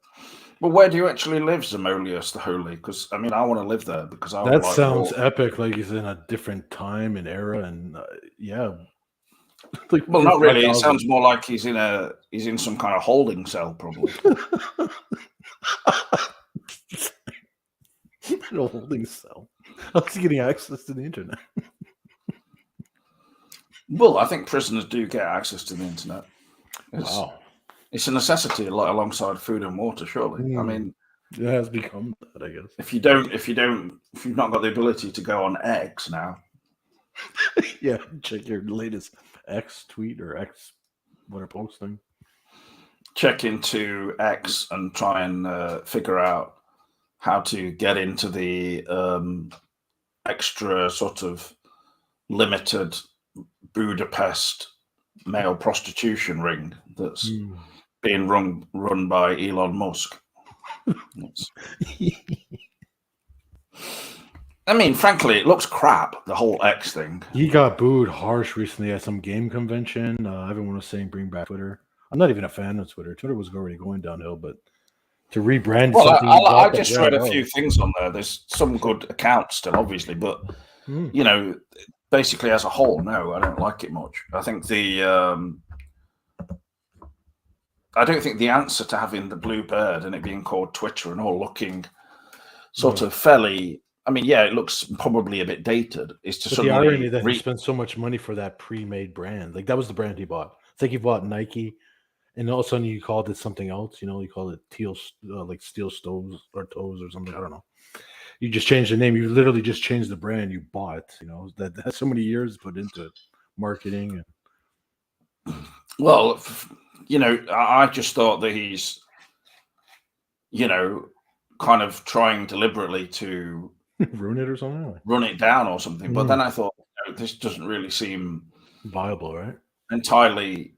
Well, where do you actually live, Zamolius the Holy? Because I mean, I want to live there because I. That sounds epic. Like he's in a different time and era, and yeah. Like, well, not really. It sounds more like he's in some kind of holding cell, probably. A holding cell. How's he getting access to the internet? Well, I think prisoners do get access to the internet. Wow. It's a necessity, like alongside food and water, surely. I mean, it has become that, I guess. If you've not got the ability to go on X now. Yeah, check your latest X tweet or X whatever posting. Check into X and try and figure out how to get into the extra sort of limited Budapest male prostitution ring that's being run by Elon Musk. I mean, frankly, it looks crap, the whole X thing. He got booed harsh recently at some game convention. Everyone was saying bring back Twitter. I'm not even a fan of Twitter. Twitter was already going downhill, but to rebrand something... I just read a few things on there. There's some good accounts still, obviously, but, you know, basically as a whole, no, I don't like it much. I think I don't think the answer to having the blue bird and it being called Twitter and all looking sort of fairly... I mean, yeah, it looks probably a bit dated. It's to the irony that he spent so much money for that pre-made brand. Like, that was the brand he bought. It's like he bought Nike, and all of a sudden you called it something else. You know, you call it like Steel Stoves or Toes or something. I don't know. You just changed the name. You literally just changed the brand you bought. You know, that has so many years put into it, marketing. Well, you know, I just thought that he's, you know, kind of trying deliberately to ruin it or something, run it down or something. But then I thought, you know, this doesn't really seem viable, right? Entirely.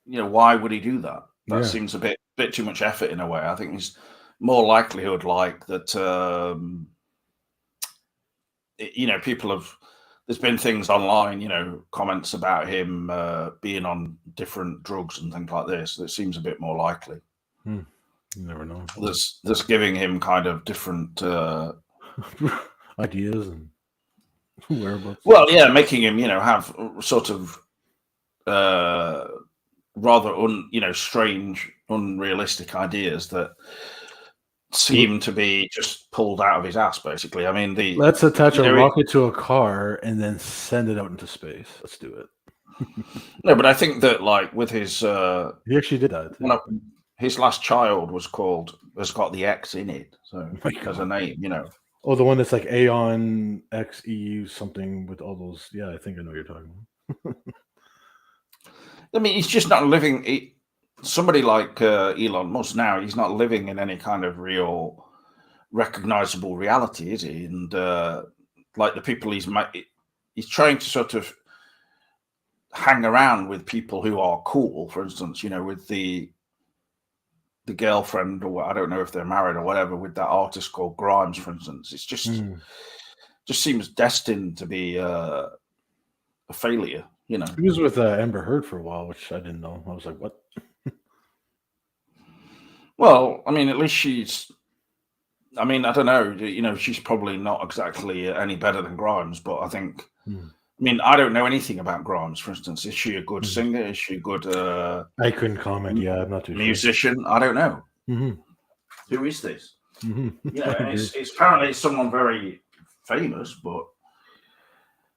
You know, why would he do that? That seems a bit too much effort in a way. I think there's more likelihood like that. You know, people have. There's been things online, you know, comments about him being on different drugs and things like this. That seems a bit more likely. You never know. That's giving him kind of different ideas and whereabouts. Well, yeah, making him, you know, have sort of rather strange, unrealistic ideas that seem to be just pulled out of his ass, basically. I mean, let's attach a rocket to a car and then send it out into space. Let's do it. No, but I think that, like, with his he actually did that. His last child has got the X in it, so as a name, you know. Oh, the one that's like Aeon XEU something with all those. Yeah, I think I know what you're talking about. I mean, he's just not living. Somebody like Elon Musk now, he's not living in any kind of real recognizable reality, is he? And like the people he's trying to sort of hang around with people who are cool. For instance, with the girlfriend, or I don't know if they're married or whatever, with that artist called Grimes, for instance. It's just seems destined to be a failure. He was with Amber Heard for a while, which I didn't know. I was like, what? Well, I mean, at least she's. I mean, I don't know. She's probably not exactly any better than Grimes, but I think. I mean, I don't know anything about Grimes, for instance. Is she a good singer? Is she a good? I couldn't comment. Yeah, I'm not too musician. Sure. I don't know. Who is this? It's apparently someone very famous, but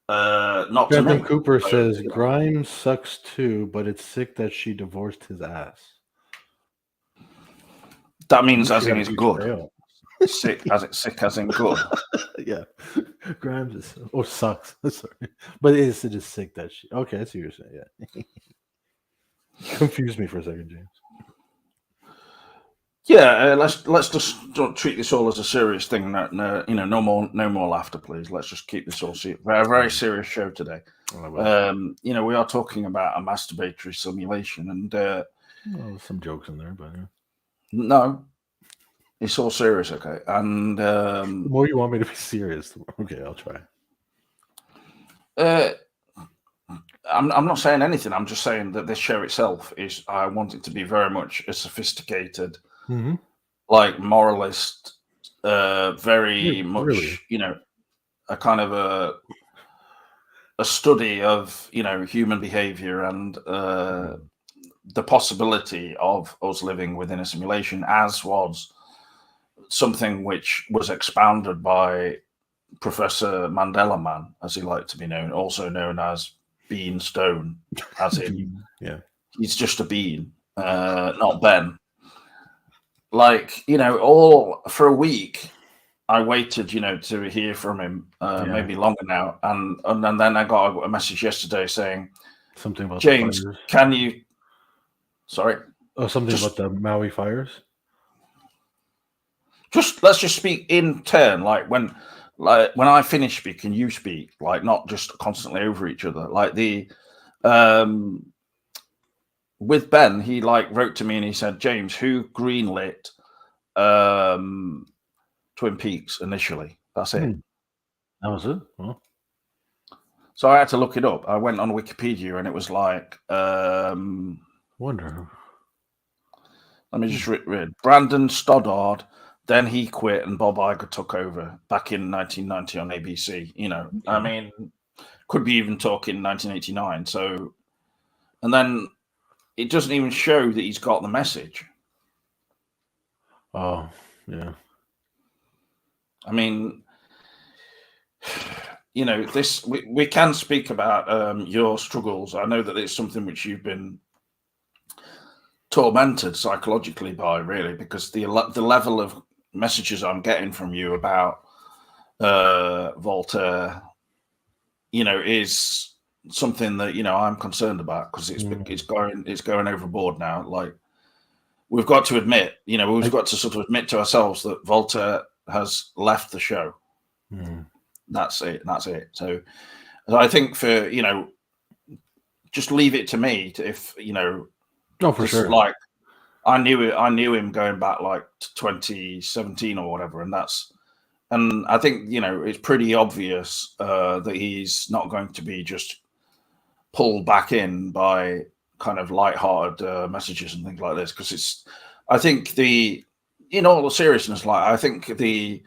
not. Jonathan Cooper says Grimes sucks too, but it's sick that she divorced his ass. That means as in he's good. Sick as in good. Yeah. Grimes is sucks. Sorry. But it is sick that she. Okay, I see what you're saying. Yeah. Confused me for a second, James. Yeah, let's just don't treat this all as a serious thing. No more laughter, please. Let's just keep this all serious. A very serious show today. We are talking about a masturbatory simulation, and some jokes in there, but no, it's all serious, okay? And the more you want me to be serious, okay, I'll try. I'm not saying anything. I'm just saying that this show itself is. I want it to be very much a sophisticated. Like moralist, very much, really? A kind of a study of, human behavior and the possibility of us living within a simulation, as was something which was expounded by Professor Mandela Man, as he liked to be known, also known as Bean Stone, as in, he's just a bean, not Ben. Like, all for a week, I waited, to hear from him, maybe longer now. And then I got a message yesterday saying, something about James, can you, sorry? Oh, something about the Maui fires? Let's just speak in turn. Like when I finish speaking, you speak, like not just constantly over each other. Like with Ben, he wrote to me and he said, James, who greenlit Twin Peaks initially? That's it. That was it? Well. So I had to look it up. I went on Wikipedia and it was like... Wonder. Let me just read. Brandon Stoddard, then he quit and Bob Iger took over back in 1990 on ABC. I mean, could be even talking 1989. So, and then... it doesn't even show that he's got the message. Oh, yeah. I mean, this we can speak about your struggles. I know that it's something which you've been tormented psychologically by, really, because the level of messages I'm getting from you about Voltaire, is something that I'm concerned about, because it's going overboard now. Like, we've got to admit, we've got to sort of admit to ourselves that Voltaire has left the show. That's it. So I think for just leave it to me if no, for sure. Like, I knew him going back like to 2017 or whatever, and I think it's pretty obvious that he's not going to be just pulled back in by kind of light-hearted messages and things like this, because I think in all the seriousness, I think the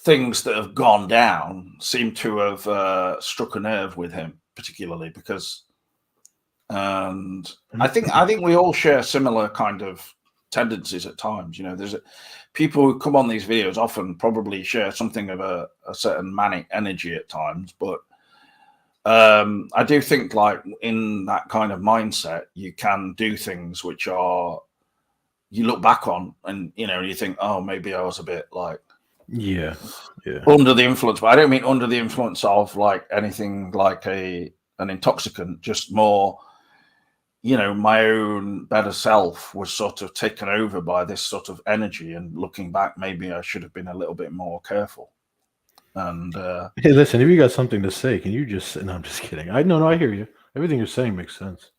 things that have gone down seem to have struck a nerve with him, particularly because, and I think we all share similar kind of tendencies at times. There's people who come on these videos often probably share something of a certain manic energy at times, but I do think in that kind of mindset, you can do things which are, you look back on and, you think, oh, maybe I was a bit Yeah. under the influence, but I don't mean under the influence of like anything like an intoxicant, just more, my own better self was sort of taken over by this sort of energy, and looking back, maybe I should have been a little bit more careful. And Hey, listen, if you got something to say, can you just? No, I'm just kidding. No, I hear you. Everything you're saying makes sense.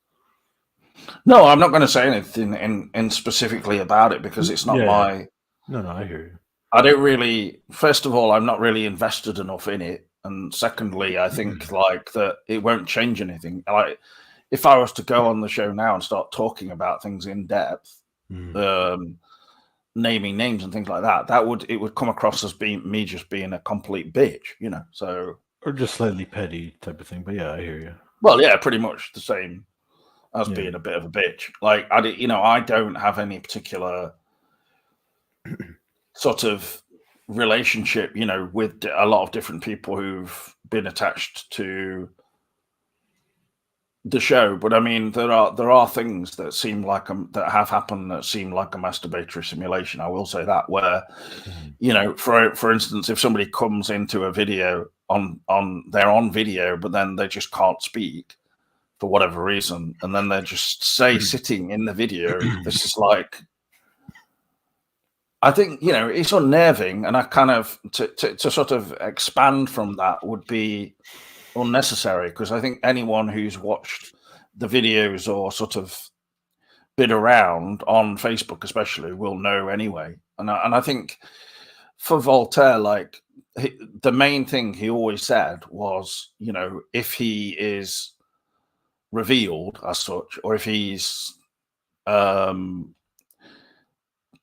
no, I'm not going to say anything in specifically about it, because it's not my. No, I hear you. I don't really. First of all, I'm not really invested enough in it, and secondly, I think like that it won't change anything. Like, if I was to go on the show now and start talking about things in depth, naming names and things like that, it would come across as me just being a complete bitch, So, or just slightly petty type of thing. But yeah, I hear you. Well, yeah, pretty much the same as being a bit of a bitch. Like I don't have any particular sort of relationship, with a lot of different people who've been attached to the show. But I mean, there are things that seem like that have happened that seem like a masturbatory simulation. I will say that, where for instance, if somebody comes into a video they're on video, but then they just can't speak for whatever reason, and then they're just sitting in the video. This is like, I think it's unnerving, and I kind of to sort of expand from that would be unnecessary, because I think anyone who's watched the videos or sort of been around on Facebook especially will know anyway. And I think for Voltaire, like, the main thing he always said was, if he is revealed as such, or if he's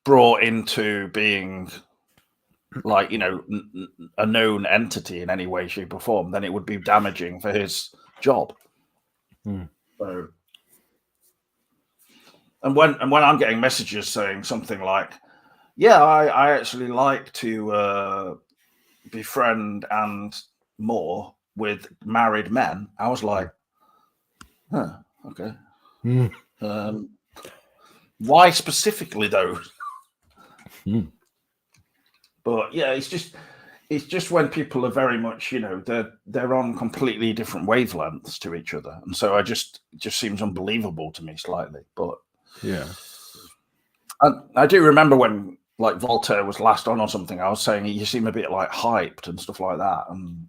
brought into being like, a known entity in any way, shape, or form, then it would be damaging for his job. So, and when I'm getting messages saying something like, yeah, I actually like to befriend and more with married men, I was like, okay. Why specifically those? But yeah, it's just when people are very much, they're on completely different wavelengths to each other, and so it just seems unbelievable to me slightly. But yeah, I do remember when like Voltaire was last on or something, I was saying you seem a bit like hyped and stuff like that, and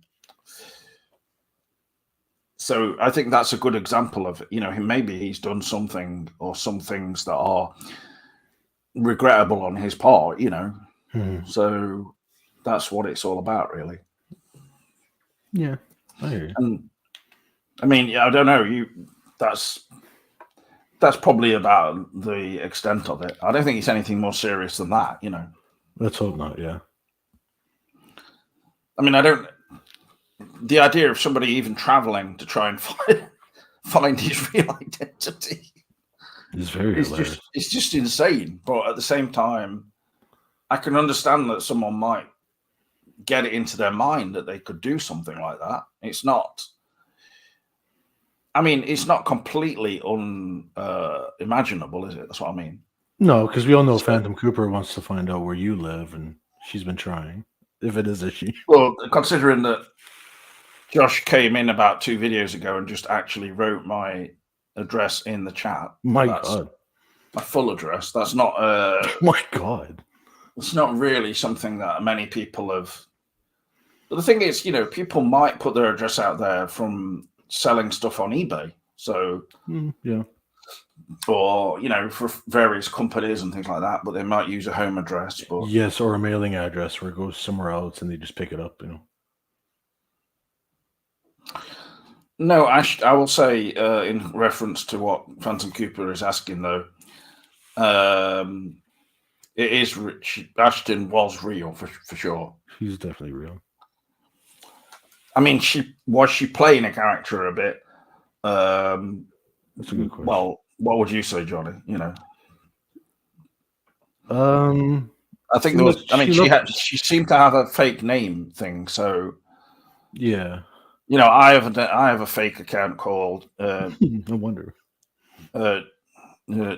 so I think that's a good example of, maybe he's done something or some things that are regrettable on his part, So that's what it's all about, really. Yeah, I hear you. And I mean, yeah, I don't know. That's probably about the extent of it. I don't think it's anything more serious than that, Let's hope not. Yeah. I mean, the idea of somebody even traveling to try and find his real identity is very hilarious. It's just insane. But at the same time, I can understand that someone might get it into their mind that they could do something like that. It's not completely unimaginable, is it? That's what I mean. No, because we all know Phantom Cooper wants to find out where you live, and she's been trying, if it is a she. Well, considering that Josh came in about 2 videos ago and just actually wrote my address in the chat. God. My full address. That's not my God. It's not really something that many people have. But the thing is, people might put their address out there from selling stuff on eBay. So, yeah. Or, for various companies and things like that, but they might use a home address. But yes, or a mailing address where it goes somewhere else and they just pick it up, No, I will say, in reference to what Phantom Cooper is asking, though, it is Ashton was real for sure. She's definitely real. I mean, she playing a character a bit? That's a good question. Well, what would you say, Johnny? I think there was. She seemed to have a fake name thing. So yeah, I have a fake account called. No wonder.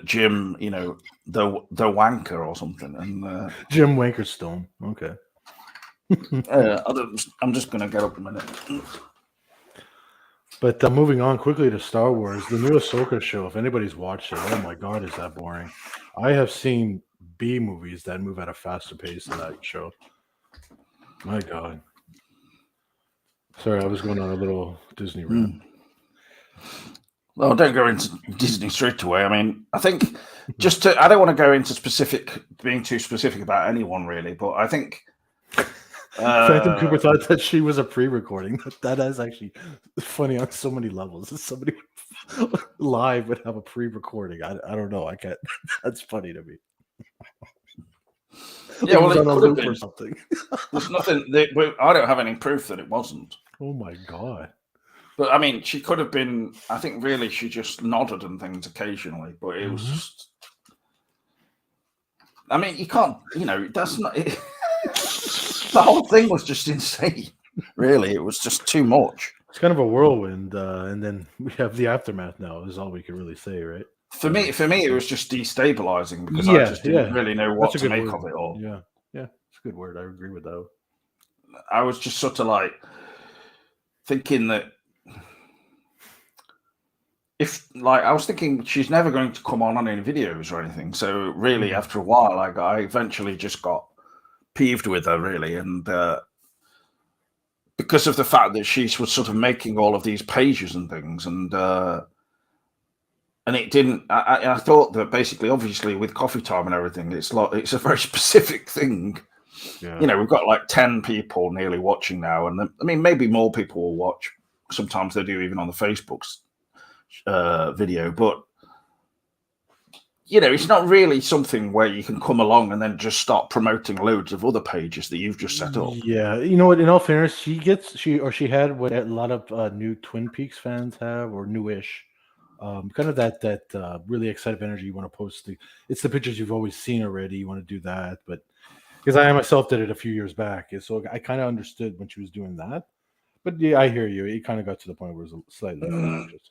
Jim, the wanker or something, and Jim Wankerstone. Okay. I'm just going to get up a minute. But moving on quickly to Star Wars, the new Ahsoka show, if anybody's watched it, oh my God, is that boring. I have seen B movies that move at a faster pace than that show. My God. Sorry, I was going on a little Disney rant. Well, don't go into Disney straight away. I mean, I think I don't want to go into being too specific about anyone really, but I think Phantom Cooper thought that she was a pre-recording. That is actually funny on so many levels. Somebody live would have a pre-recording. I don't know. I can't. That's funny to me. Yeah, well, it it on a could have loop been. or something. There's nothing. I don't have any proof that it wasn't. Oh my God. But I mean, she could have been. I think really she just nodded and things occasionally, but it was just. I mean, you can't. That's not. The whole thing was just insane. Really, it was just too much. It's kind of a whirlwind, and then we have the aftermath now. Is all we can really say, right? For me, it was just destabilizing because I just didn't really know what to make of it all. Yeah, it's a good word. I agree with that. I was just sort of like thinking that I was thinking she's never going to come on any videos or anything. So really, after a while, I eventually just got peeved with her really, and because of the fact that she was sort of making all of these pages and things, and it didn't. I thought that basically, obviously, with coffee time and everything, it's a very specific thing. Yeah. We've got like 10 people nearly watching now, and I mean, maybe more people will watch. Sometimes they do, even on the Facebook's video, but it's not really something where you can come along and then just start promoting loads of other pages that you've just set up. Yeah, you know what? In all fairness, she had what a lot of new Twin Peaks fans have, or newish, kind of that really excited energy you want to post. It's the pictures you've always seen already. You want to do that, but because I myself did it a few years back, so I kind of understood when she was doing that. But yeah, I hear you. It kind of got to the point where it was slightly obnoxious.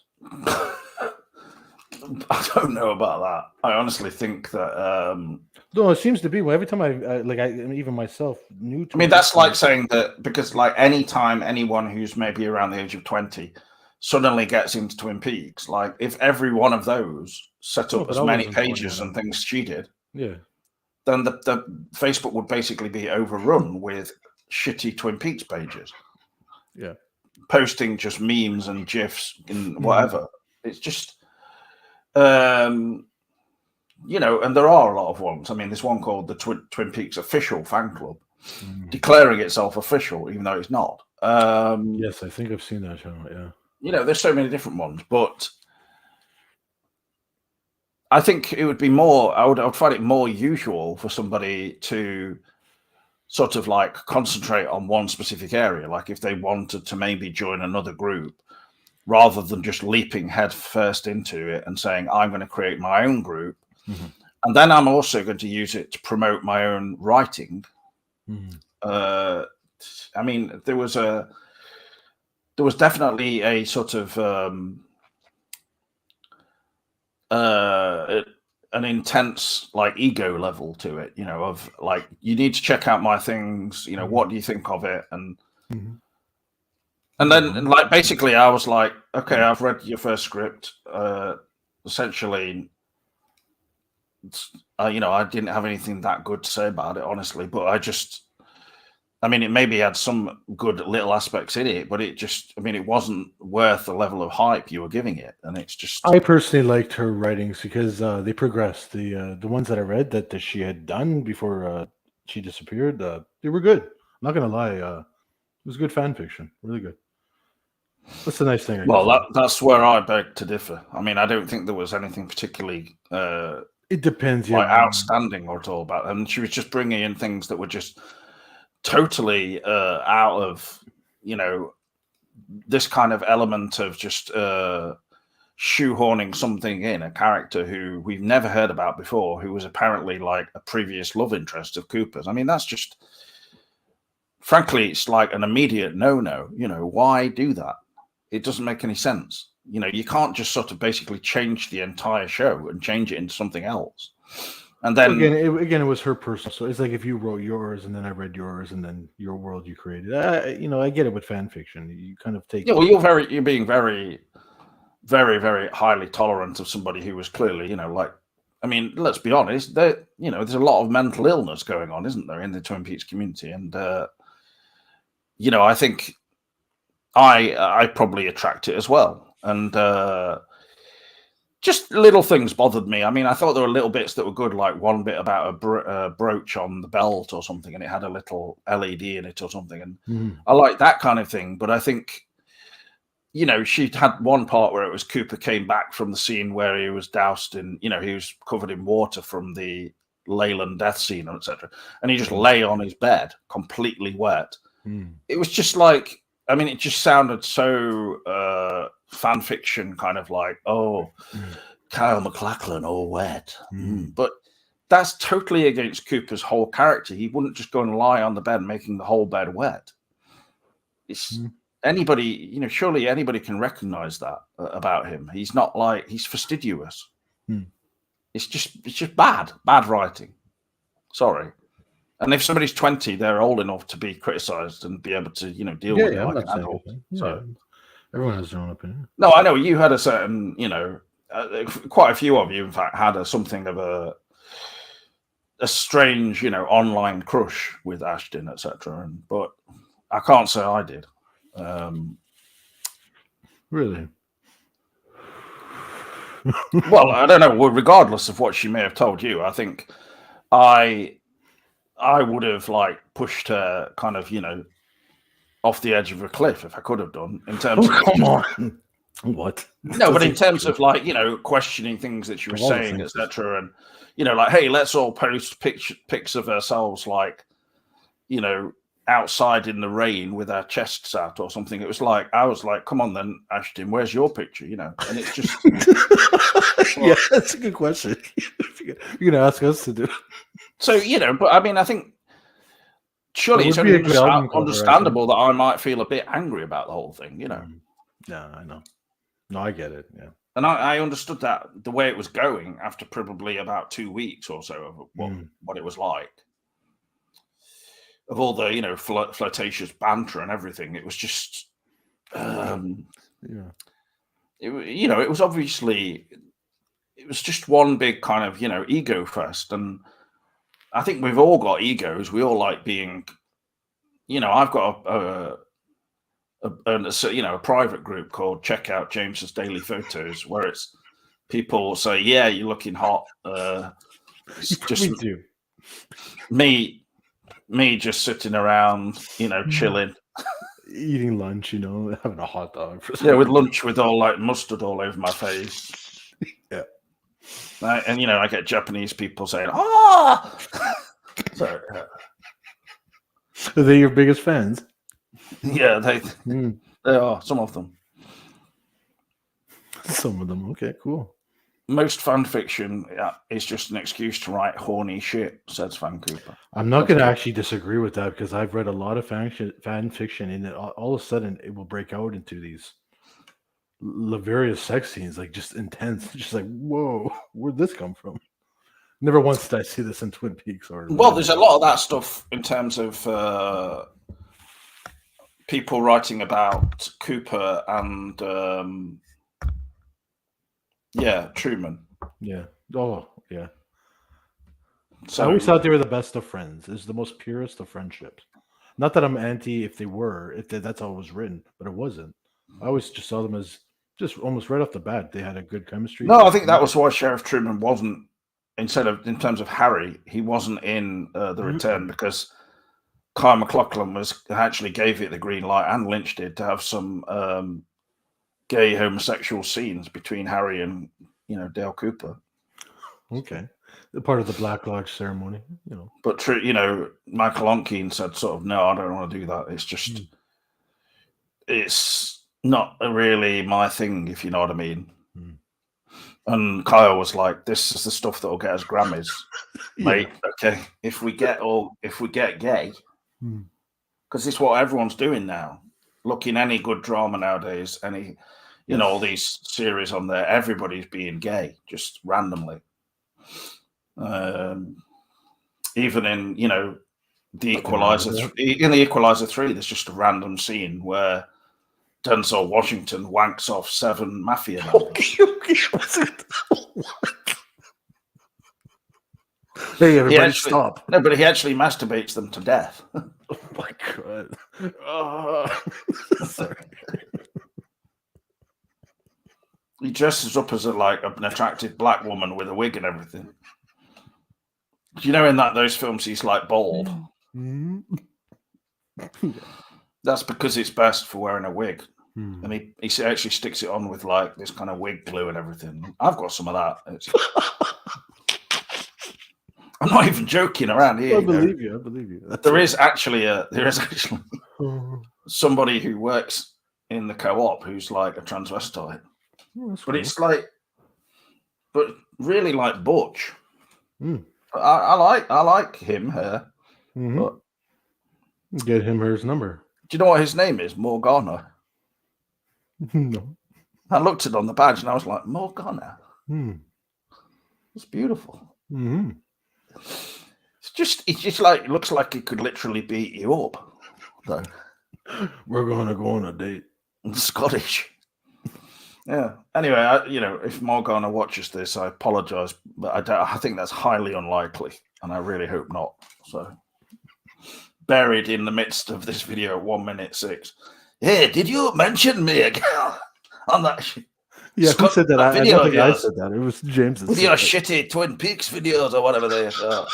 I don't know about that. I honestly think that. No, it seems to be. Well, every time even myself, new. I mean, that's like saying that because, like, anytime anyone who's maybe around the age of 20 suddenly gets into Twin Peaks, like, if every one of those set up as many pages and things she did, then the Facebook would basically be overrun with shitty Twin Peaks pages. Yeah, posting just memes and gifs and whatever. It's just. And there are a lot of ones. I mean, there's one called the Twin Peaks Official Fan Club, declaring itself official, even though it's not. Yes, I think I've seen that channel. Yeah, there's so many different ones, but I think it would be more. I would find it more usual for somebody to sort of like concentrate on one specific area, like if they wanted to maybe join another group, rather than just leaping head first into it and saying, I'm going to create my own group. And then I'm also going to use it to promote my own writing. I mean, there was definitely a sort of an intense like ego level to it, of like, you need to check out my things, what do you think of it? And then, like, basically, I was like, okay, I've read your first script. Essentially, I didn't have anything that good to say about it, honestly. But it maybe had some good little aspects in it, but it wasn't worth the level of hype you were giving it. And it's just. I personally liked her writings because they progressed. The ones that I read that she had done before she disappeared, they were good. I'm not going to lie. It was good fan fiction. Really good. That's the nice thing. That's where I beg to differ. I mean, I don't think there was anything particularly. It depends. Outstanding or at all about, and she was just bringing in things that were just totally out of, this kind of element of just shoehorning something in, a character who we've never heard about before, who was apparently like a previous love interest of Cooper's. I mean, that's just. Frankly, it's like an immediate no-no. Why do that? It doesn't make any sense. You can't just sort of basically change the entire show and change it into something else. And then again, it was her personal. So it's like if you wrote yours and then I read yours and then your world you created. I get it with fan fiction. You kind of take. yeah, well, you're being very, very, very highly tolerant of somebody who was clearly, like, I mean, let's be honest, there's a lot of mental illness going on, isn't there, in the Twin Peaks community? And I think I probably attract it as well. And just little things bothered me. I mean, I thought there were little bits that were good, like one bit about a brooch on the belt or something, and it had a little LED in it or something. And I like that kind of thing. But I think, she'd had one part where it was Cooper came back from the scene where he was doused in, he was covered in water from the Leyland death scene, etc. And he just lay on his bed, completely wet. It was just like, I mean, it just sounded so fan fiction, kind of like, Kyle MacLachlan all wet. But that's totally against Cooper's whole character. He wouldn't just go and lie on the bed making the whole bed wet. It's anybody, surely anybody can recognize that about him. He's not like, he's fastidious. It's just bad writing. Sorry. And if somebody's 20, they're old enough to be criticized and be able to, deal with it like an adult. So everyone has their own opinion. No, I know you had a certain, quite a few of you, in fact, had something of a strange, online crush with Ashton, etc. But I can't say I did. Really? Well, I don't know. Well, regardless of what she may have told you, I think I would have pushed her kind of, off the edge of a cliff if I could have done, in terms of come on. What? No, but in terms of questioning things that she was saying, etc. And hey, let's all post pics of ourselves outside in the rain with our chests out or something. It was I was like, come on then, Ashton, where's your picture? And it's just yeah, that's a good question. You're gonna ask us to do. So but I mean, I think surely it's only understandable that I might feel a bit angry about the whole thing. Yeah, I know. No, I get it. Yeah, and I understood that the way it was going after probably about 2 weeks or so of what it was like. Of all the flirtatious banter and everything, it was just it was obviously, it was just one big kind of ego fest. And I think we've all got egos. We all like being, I've got a private group called Check Out James's Daily Photos, where it's people say, yeah, you're looking hot. It's just me just sitting around, chilling, eating lunch, having a hot dog. With lunch with all mustard all over my face. Yeah. And I get Japanese people saying, "Ah!" So, are they your biggest fans? Yeah, they are. Some of them. Some of them. Okay, cool. Most fan fiction is just an excuse to write horny shit, says Fan Cooper. I'm not going to actually disagree with that, because I've read a lot of fan fiction, and all of a sudden it will break out into these various sex scenes, just intense, just whoa, where'd this come from? Never once did I see this in Twin Peaks. There's a lot of that stuff in terms of people writing about Cooper and Truman. Yeah. Oh, yeah. So I always thought they were the best of friends. It's the most purest of friendships. Not that I'm anti if that's how it was written, but it wasn't. I always just saw them as just almost right off the bat, they had a good chemistry. No, I think that was why Sheriff Truman wasn't, in terms of Harry, he wasn't in The Return, because Kyle MacLachlan actually gave it the green light, and Lynch did, to have some gay homosexual scenes between Harry and Dale Cooper. Okay, the part of the Black Lodge ceremony, But Michael Onkeen said sort of, no, I don't want to do that. It's just, it's not really my thing, if you know what I mean. And Kyle was like, "This is the stuff that will get us Grammys, mate. Okay, if we get gay, because it's what everyone's doing now. Look in any good drama nowadays, all these series on there, everybody's being gay just randomly. Even in, you know, the Equalizer, in the Equalizer 3, there's just a random scene where Denzel Washington wanks off 7 mafia members. Hey, everybody, stop. No, but he actually masturbates them to death. Oh my god. Sorry. He dresses up as an attractive black woman with a wig and everything. You know, in those films, he's like bald. Mm-hmm. That's because it's best for wearing a wig. Hmm. And he actually sticks it on with like this kind of wig glue and everything. I've got some of that. I'm not even joking around here. I believe you. I believe you. There is actually somebody who works in the co-op who's like a transvestite. Oh, but it's like, but really like butch. Mm. I like him, her. Mm-hmm. But get him her number. Do you know what his name is? Morgana. No. I looked it on the badge and I was like, Morgana. It's beautiful. Mm-hmm. It just like looks like it could literally beat you up. Though. We're gonna go on a date. Scottish. Yeah. Anyway, if Morgana watches this, I apologize, but I think that's highly unlikely, and I really hope not. So, buried in the midst of this video, 1 minute 6. Hey, did you mention me again on that? Yeah, who said that? I don't think I said that. It was James. With your shitty Twin Peaks videos or whatever they are.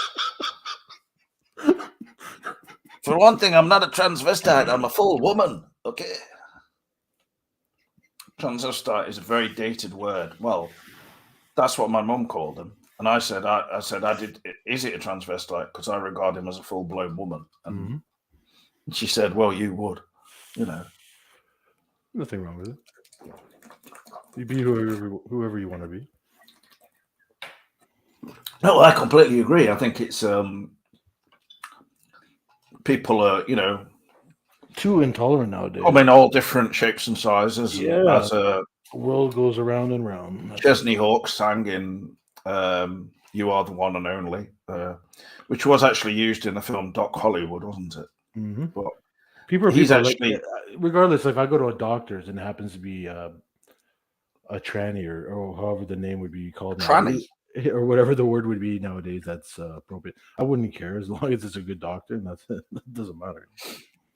For one thing, I'm not a transvestite. I'm a full woman. Okay. Transvestite is a very dated word. Well, that's what my mum called them. And I said, is it a transvestite? Because I regard him as a full-blown woman. And she said, well, you would, Nothing wrong with it. You be whoever you want to be. No, I completely agree. I think it's people are, too intolerant nowadays. I mean, all different shapes and sizes. Yeah. As a world goes around and round. Chesney Hawkes sang in "You Are the One and Only," which was actually used in the film Doc Hollywood, wasn't it? Mm-hmm. But he's actually, regardless, if I go to a doctor's and it happens to be a tranny or however the name would be called, tranny or whatever the word would be nowadays, that's appropriate. I wouldn't care as long as it's a good doctor, and that's it. It doesn't matter.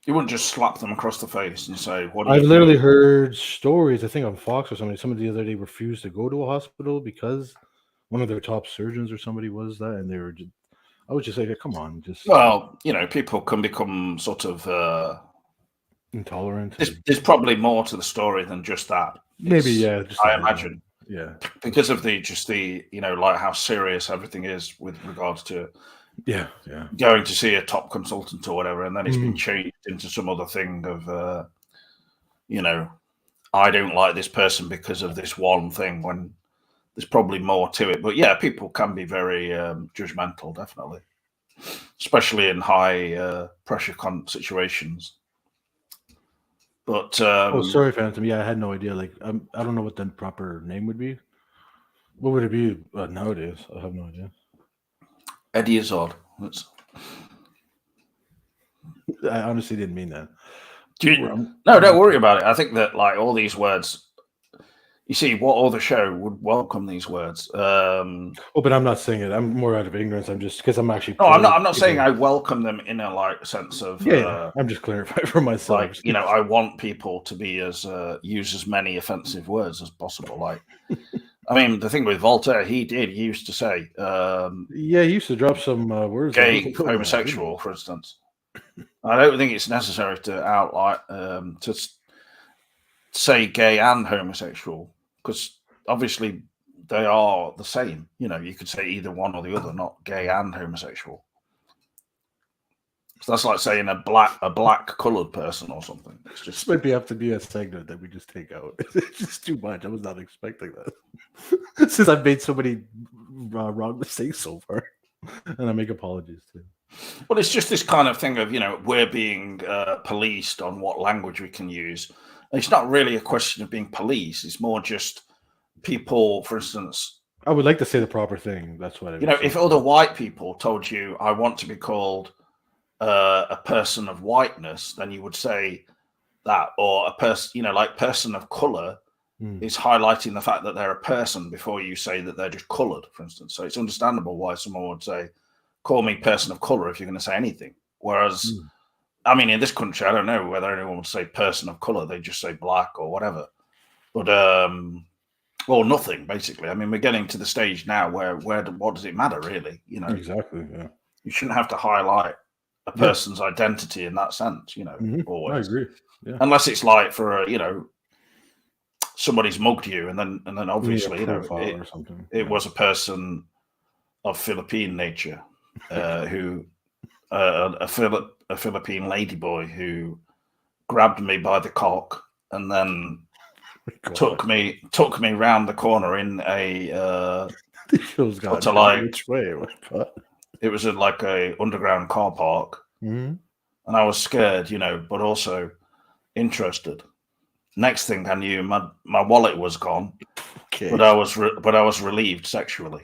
You wouldn't just slap them across the face and say, "What?" I've literally heard stories. I think on Fox or somebody. Somebody the other day refused to go to a hospital because one of their top surgeons or somebody was that, and they were. I was just like, "Come on, just." Well, people can become sort of intolerant. There's probably more to the story than just that. Maybe, yeah. I imagine. Yeah. Because of the like how serious everything is with regards to. Yeah. Going to see a top consultant or whatever, and then it's been changed into some other thing of, I don't like this person because of this one thing, when there's probably more to it. But yeah, people can be very judgmental, definitely, especially in high pressure situations. But sorry, Phantom. Yeah, I had no idea. Like, I don't know what the proper name would be. What would it be nowadays? I have no idea. Eddie Izzard. I honestly didn't mean that. No, don't worry about it. I think that like all these words, you see, what other show would welcome these words? But I'm not saying it. I'm more out of ignorance. I'm just because I'm actually. No, I'm not saying I welcome them in a sense of. Yeah, I'm just clarifying for myself. Like, I want people to be use as many offensive words as possible. Like. I mean, the thing with Voltaire, he used to say... he used to drop some words. Gay, homosexual, for instance. I don't think it's necessary to to say gay and homosexual, because obviously they are the same. You could say either one or the other, not gay and homosexual. So that's like saying a black colored person or something. It's just maybe have to be a segment that we just take out. It's just too much. I was not expecting that. Since I've made so many wrong mistakes so far, and I make apologies too. Well, it's just this kind of thing of we're being policed on what language we can use. It's not really a question of being policed. It's more just people, for instance, I would like to say the proper thing. That's what I You know, if other white people told you, I want to be called a person of whiteness, then you would say that, or a person, you know, like person of color is highlighting the fact that they're a person before you say that they're just colored, for instance. So it's understandable why someone would say, call me person of color if you're going to say anything. Whereas, I mean, in this country, I don't know whether anyone would say person of color. They just say black or whatever. But, well, nothing, basically. I mean, we're getting to the stage now where what does it matter, really? You know, exactly. Yeah, you shouldn't have to highlight a person's identity in that sense, you know, always. I agree. Yeah. Unless it's like for a, you know, somebody's mugged you, and then obviously, you know, or something. It was a person of Philippine nature, who a Philippine ladyboy who grabbed me by the cock and then took me round the corner in a to like which way? it was in like a underground car park, and I was scared, you know, but also interested. Next thing I knew, my wallet was gone, but I was relieved sexually.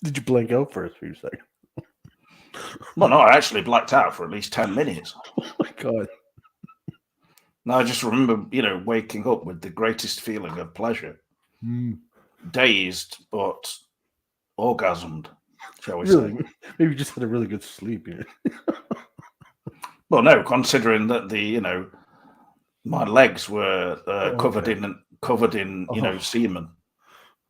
Did you blank out for a few seconds? Well, no, I actually blacked out for at least 10 minutes. Oh my god! No, I just remember, you know, waking up with the greatest feeling of pleasure, dazed but orgasmed, shall we say? Maybe you just had a really good sleep. Yeah. Well, no, considering that you know, my legs were covered in you know, semen.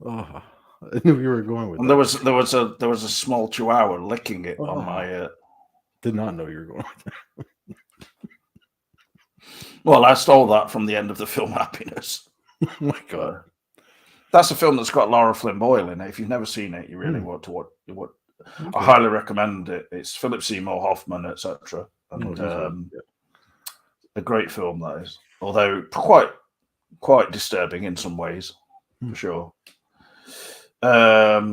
Oh, I knew you were going with and that. there was a small chihuahua licking it on my. Did not know you were going with that. Well, I stole that from the end of the film Happiness. Oh my god, that's a film that's got Laura Flynn Boyle in it. If you've never seen it, you really want to watch. Okay. I highly recommend it. It's Philip Seymour Hoffman, etc. And a great film that is, although quite disturbing in some ways, for sure. Have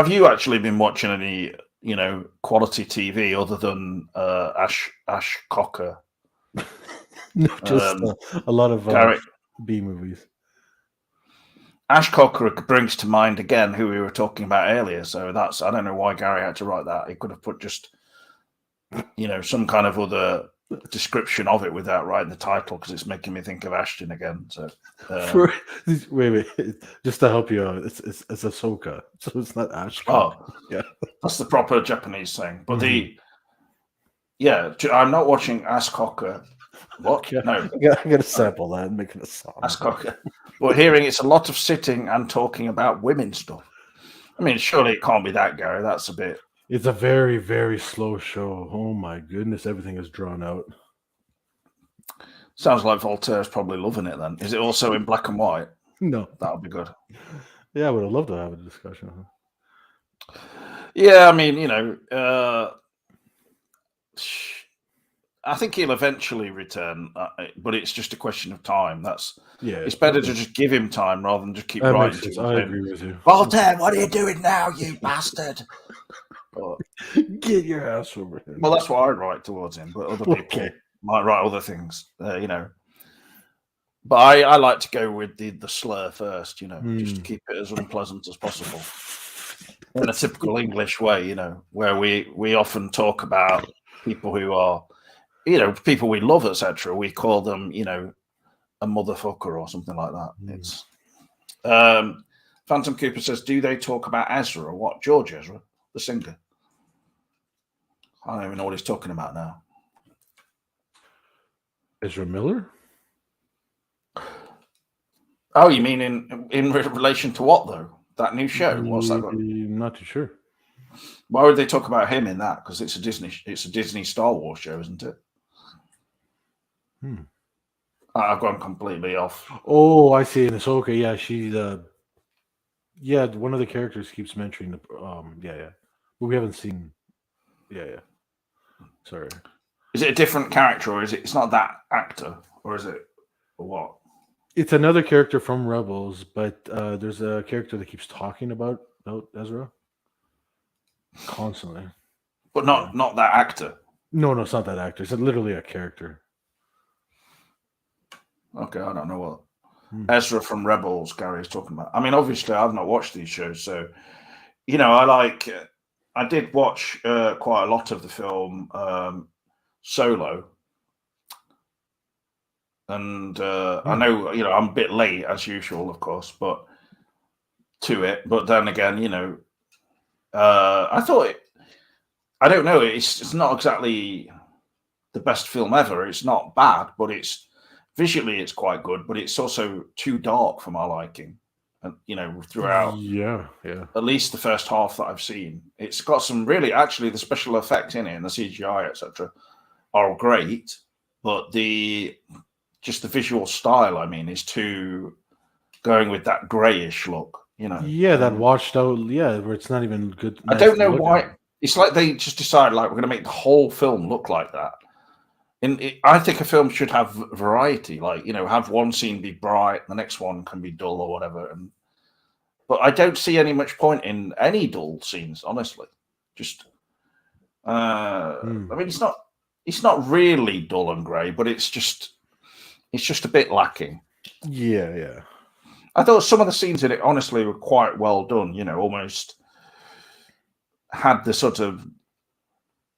you actually been watching any, you know, quality TV other than Ash Cocker? No, just a lot of B movies. Ash Cocker brings to mind again who we were talking about earlier. So that's, I don't know why Gary had to write that. He could have put just, you know, some kind of other description of it without writing the title, because it's making me think of Ashton again. So wait, just to help you out, it's Ahsoka, so it's not Ash. Oh, yeah, that's the proper Japanese thing. But I'm not watching Ash Cocker. What? Yeah, no, I gotta sample that and make it a song. Ash Cocker. But hearing it's a lot of sitting and talking about women stuff. I mean, surely it can't be that, Gary. That's a bit. It's a very, very slow show. Oh my goodness, everything is drawn out. Sounds like Voltaire's probably loving it then. Is it also in black and white? No. That would be good. Yeah, I would have loved to have a discussion. Yeah, I mean, you know, I think he'll eventually return, but it's just a question of time. It's better to just give him time rather than just keep writing. I agree with you. Voltaire, what are you doing now, you bastard? But, get your ass over here. Well, that's what I write towards him, but other people might write other things, you know. But I like to go with the slur first, you know, just to keep it as unpleasant as possible. In a typical English way, you know, where we often talk about people who are, you know, people we love, etc. We call them, you know, a motherfucker or something like that. It's Phantom Cooper says, do they talk about Ezra or what? George Ezra, the singer. I don't even know what he's talking about now. Ezra Miller? Oh, you mean in relation to what though? That new show? What's that got? Not too sure. Why would they talk about him in that? Because it's a Disney Star Wars show, isn't it? I've gone completely off. Oh, I see. In Ahsoka, yeah, she's one of the characters keeps mentioning but we haven't seen. Sorry. Is it a different character, or it's not that actor, or is it, or what? It's another character from Rebels, but there's a character that keeps talking about Ezra constantly. But not that actor. No, it's not that actor. It's literally a character. Okay, I don't know what. Ezra from Rebels, Gary is talking about. I mean, obviously, I've not watched these shows, so I did watch quite a lot of the film Solo, and I know I'm a bit late as usual, of course, but then again, I thought I don't know, it's not exactly the best film ever. It's not bad, but it's visually it's quite good, but it's also too dark for my liking. And throughout, yeah, at least the first half that I've seen, it's got some really, actually, the special effects in it and the CGI, etc., are great, but just the visual style, I mean, is too going with that grayish look. Yeah, that washed out. Yeah, where it's not even good. I don't know why. It's like they just decided, like, we're going to make the whole film look like that. And I think a film should have variety, like, have one scene be bright, the next one can be dull or whatever. But I don't see any much point in any dull scenes, honestly. Just, I mean, it's not really dull and grey, but it's just a bit lacking. Yeah. I thought some of the scenes in it, honestly, were quite well done. Almost had the sort of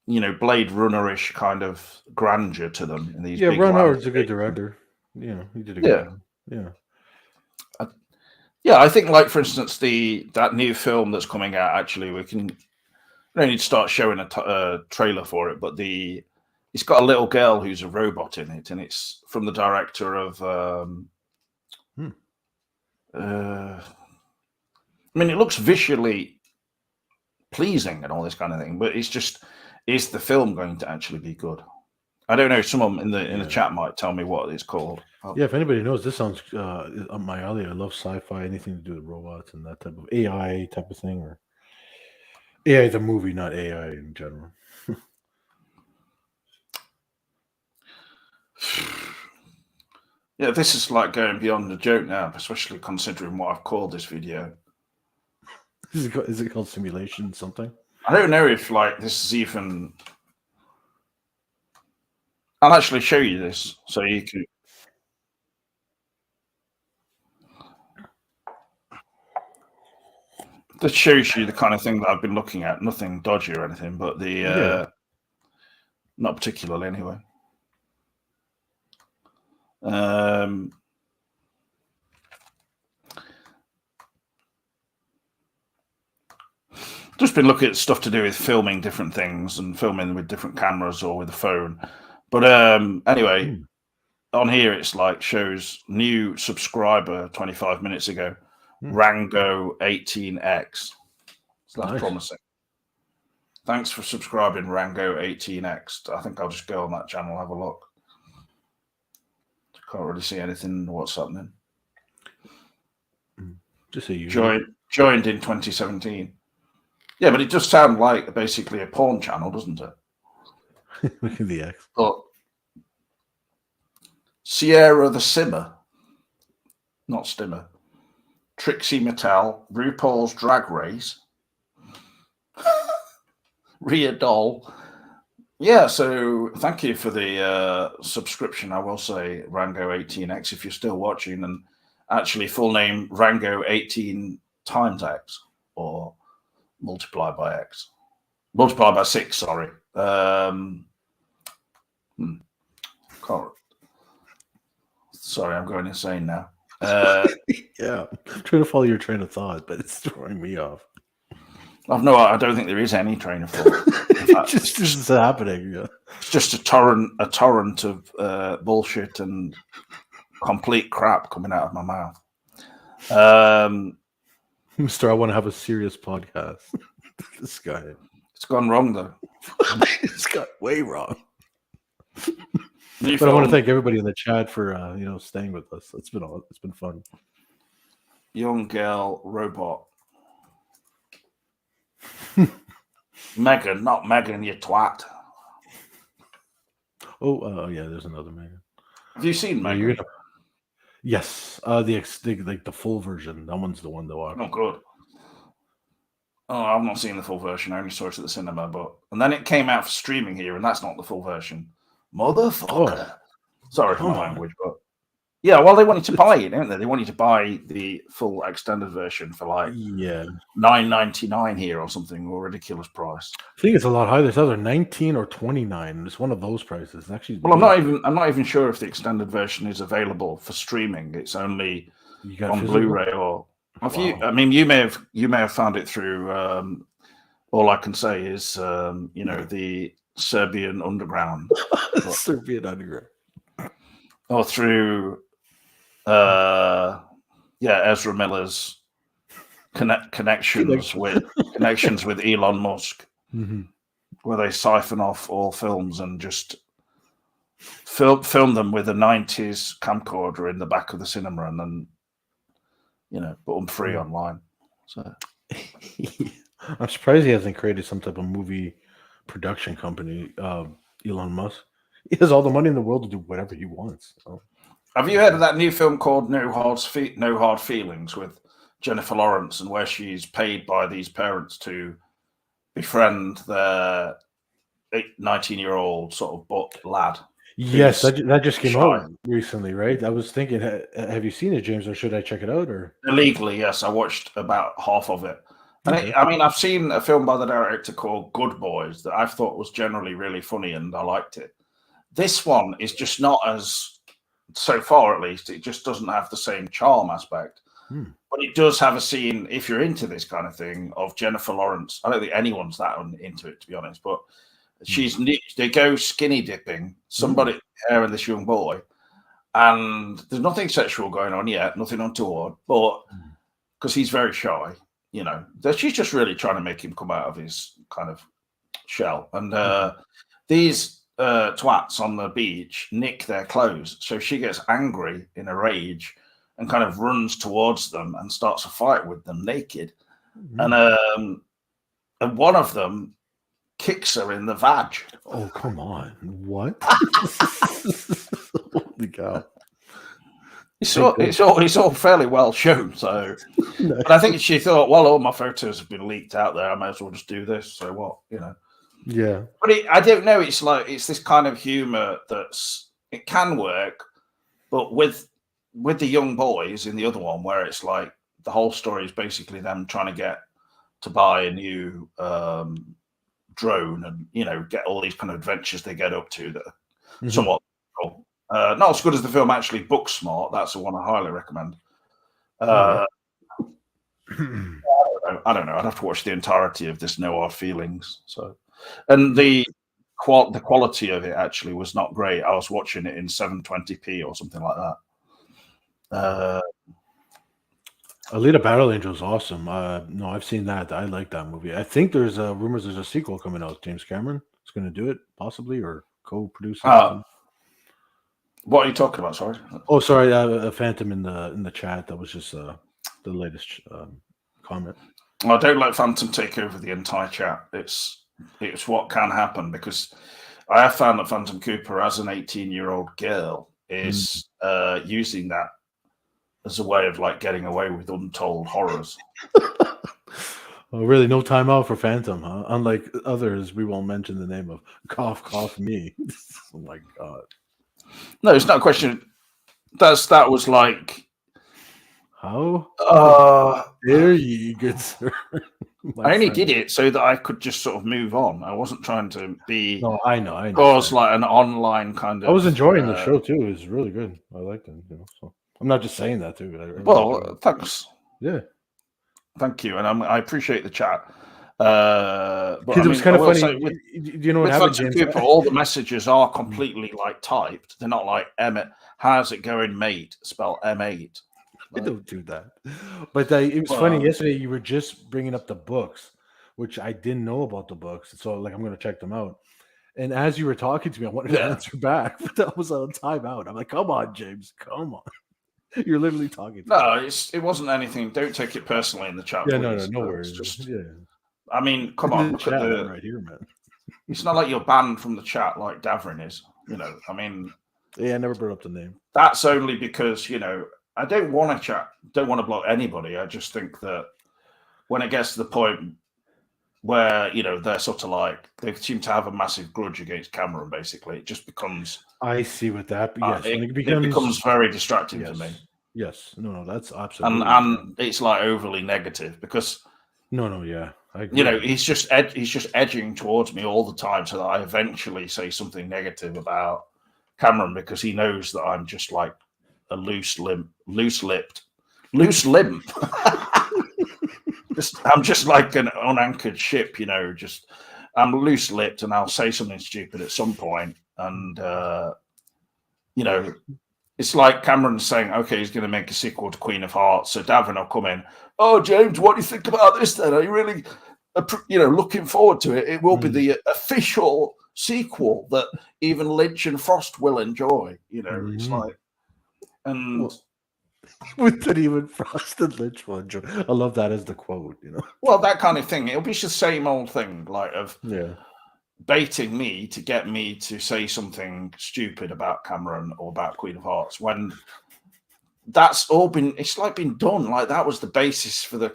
Blade Runner-ish kind of grandeur to them in these. Yeah, Ron Howard's a good director. Yeah, he did a good job. Yeah. Yeah, I think, like, for instance, that new film that's coming out. Actually, we don't need to start showing a trailer for it, but it's got a little girl who's a robot in it, and it's from the director of. I mean, it looks visually pleasing and all this kind of thing, but it's just, is the film going to actually be good? I don't know. Someone in the chat might tell me what it's called. Yeah, if anybody knows, this sounds up my alley. I love sci-fi, anything to do with robots and that type of AI type of thing, or AI the movie, not AI in general. Yeah, this is like going beyond the joke now, especially considering what I've called this video. Is it called simulation something? I don't know if, like, this is even. I'll actually show you this so you can. This shows you the kind of thing that I've been looking at. Nothing dodgy or anything, but not particularly anyway. Just been looking at stuff to do with filming different things and filming with different cameras or with a phone. But anyway, on here it's like shows new subscriber 25 minutes ago, Rango 18X. So that's promising. Thanks for subscribing, Rango 18X. I think I'll just go on that channel and have a look. Can't really see anything. What's happening? Just say you joined in 2017. Yeah, but it does sound like basically a porn channel, doesn't it? Look at the X. But Sierra the Simmer, not Stimmer, Trixie Mattel, RuPaul's Drag Race, Rhea Doll. Yeah, so thank you for the subscription, I will say, Rango 18X, if you're still watching, and actually full name Rango 18 times X, or multiplied by X. Multiplied by 6, sorry. Sorry, I'm going insane now. Yeah, I'm trying to follow your train of thought, but it's throwing me off. I don't think there is any train of thought. It's just happening. Yeah. It's just a torrent of bullshit and complete crap coming out of my mouth. Mister, I want to have a serious podcast. This guy. It's gone wrong, though. It's got way wrong. But I want to thank everybody in the chat for staying with us. It's been fun. Young girl robot. Megan, not Megan, you twat. Oh, yeah. There's another Megan. Have you seen Megan? Yes. The full version. That one's the one to watch. Oh, good. Oh, I've not seen the full version. I only saw it at the cinema, and then it came out for streaming here, and that's not the full version. Motherfucker. Sorry for my language, but Yeah, well, they want you to buy it, don't they? They want you to buy the full extended version for like Yeah. $9.99 here or something, or a ridiculous price. I think it's a lot higher. It's either 19 or 29. It's one of those prices. It's actually, Well, I'm not even sure if the extended version is available for streaming. It's only you got on physical? Blu-ray or. If you, Wow. I mean, you may have found it through. All I can say is, the Serbian underground, Serbian underground. or through, Ezra Miller's connections with Elon Musk, where they siphon off all films and just film them with a 90s camcorder in the back of the cinema, and then put them free online. So I'm surprised he hasn't created some type of movie production company. Elon Musk. He has all the money in the world to do whatever he wants. So. Have you heard of that new film called No Hard Feelings with Jennifer Lawrence, and where she's paid by these parents to befriend their 19-year-old sort of butt lad? Yes, that just came shy. out recently, right? I was thinking, have you seen it, James, or should I check it out? Or illegally? Yes, I watched about half of it. And Okay. I've seen a film by the director called Good Boys that I thought was generally really funny, and I liked it. This one is just not as, so far at least, it just doesn't have the same charm aspect. But it does have a scene, if you're into this kind of thing, of Jennifer Lawrence. I don't think anyone's that into it, to be honest, but they go skinny dipping somebody and this young boy, and there's nothing sexual going on yet, nothing untoward, but because he's very shy, she's just really trying to make him come out of his kind of shell. And these twats on the beach nick their clothes, so she gets angry in a rage and kind of runs towards them and starts a fight with them naked. And one of them kicks her in the vag. Oh, come on. What? Holy cow. It's all fairly well shown. So, No. But I think she thought, well, all my photos have been leaked out there. I might as well just do this. So what, Yeah. But I don't know. It's this kind of humor it can work, but with the young boys in the other one, where it's like the whole story is basically them trying to get to buy a new drone, and get all these kind of adventures they get up to that are somewhat cool. Not as good as the film actually Booksmart. That's the one I highly recommend. I don't know. I'd have to watch the entirety of this No Hard Feelings. So, and the quality of it actually was not great. I was watching it in 720p or something like that. Alita Battle Angel is awesome. No, I've seen that. I like that movie. I think there's rumors there's a sequel coming out. James Cameron is going to do it, possibly, or co-producing. What are you talking about? Sorry. Oh, sorry. A Phantom in the chat. That was just the latest comment. I don't let Phantom take over the entire chat. It's what can happen, because I have found that Phantom Cooper, as an 18-year-old girl, is using that as a way of getting away with untold horrors. Oh, really? No time out for Phantom, huh? Unlike others, we won't mention the name of. Cough, cough, me. Oh my god. No, it's not a question. That was like. How? There you good sir. I only did it so that I could just sort of move on. I wasn't trying to be. No, I know. Cause like an online kind of. I was enjoying the show too. It was really good. I liked it. So I'm not just saying that too. Well, thanks. Yeah. Thank you, and I appreciate the chat. Because it was kind of funny. Say, do you know what happened, James? People, all the messages are completely typed. They're not like how's it going, mate? Spell M8. I don't do that. But it was funny. Yesterday, you were just bringing up the books, which I didn't know about the books. So I'm going to check them out. And as you were talking to me, I wanted to answer back, but that was on timeout. I'm like, come on, James, come on. You're literally talking to me. It wasn't anything. Don't take it personally in the chat. Yeah, please. no worries. Just, yeah. I mean, come on. Look at the right here, man. It's not like you're banned from the chat like Davrin is. I mean. Yeah, I never brought up the name. That's only because, I don't want to chat, don't want to block anybody. I just think that when it gets to the point where they're sort of like they seem to have a massive grudge against Cameron. Basically, it just becomes. I see what that. Yes, when it becomes very distracting to me. Yes, no, that's absolutely. And it's like overly negative because. No, yeah, I agree. He's just edging towards me all the time, so that I eventually say something negative about Cameron because he knows that I'm just like a loose limp. I'm just like an unanchored ship, just I'm loose-lipped and I'll say something stupid at some point. And, it's like Cameron saying, okay, he's going to make a sequel to Queen of Hearts. So Davin will come in. Oh, James, what do you think about this then? Are you really, looking forward to it? It will be the official sequel that even Lynch and Frost will enjoy. It's like, and with that, even Frost and Lynch will enjoy. I love that as the quote. Well, that kind of thing. It'll be the same old thing, like of baiting me to get me to say something stupid about Cameron or about Queen of Hearts when that's all been done. Like that was the basis for the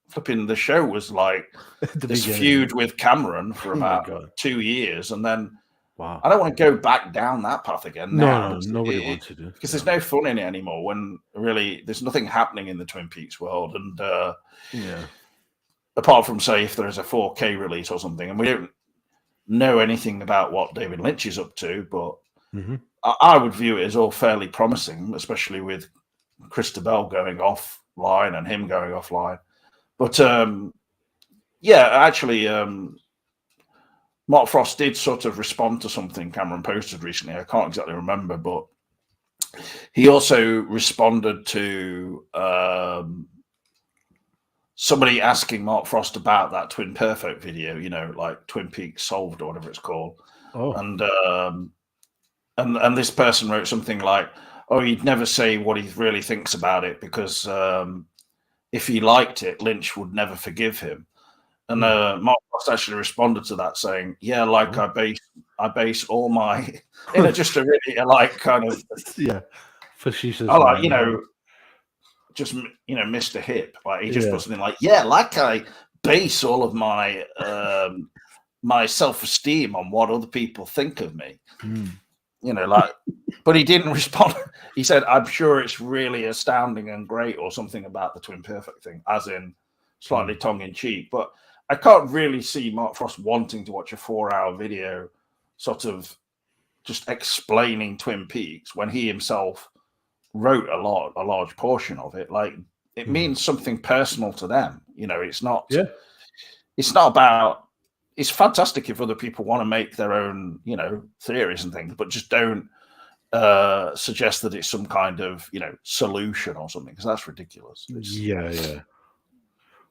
flipping the show was like this feud with Cameron for about 2 years, and then I don't want to go back down that path again. No, nobody wants to do because there's no fun in it anymore. When really there's nothing happening in the Twin Peaks world, and apart from say if there is a 4K release or something, and we don't know anything about what David Lynch is up to, but I would view it as all fairly promising, especially with Christabel going offline and him going offline. But actually, Mark Frost did sort of respond to something Cameron posted recently. I can't exactly remember, but he also responded to somebody asking Mark Frost about that Twin Perfect video, like Twin Peaks Solved or whatever it's called. Oh. And this person wrote something like, oh, he'd never say what he really thinks about it because if he liked it, Lynch would never forgive him. And Mark Frost actually responded to that saying, yeah, like I base all my, just a really like kind of, facetious. I like, just missed a hip. Like he just put something like, yeah, like I base all of my my self-esteem on what other people think of me. But he didn't respond. He said, I'm sure it's really astounding and great or something about the Twin Perfect thing, as in slightly tongue-in-cheek. But I can't really see Mark Frost wanting to watch a 4-hour video sort of just explaining Twin Peaks when he himself wrote a large portion of it. Like it means something personal to them. It's not. Yeah. It's not about. It's fantastic if other people want to make their own, theories and things, but just don't suggest that it's some kind of, solution or something because that's ridiculous.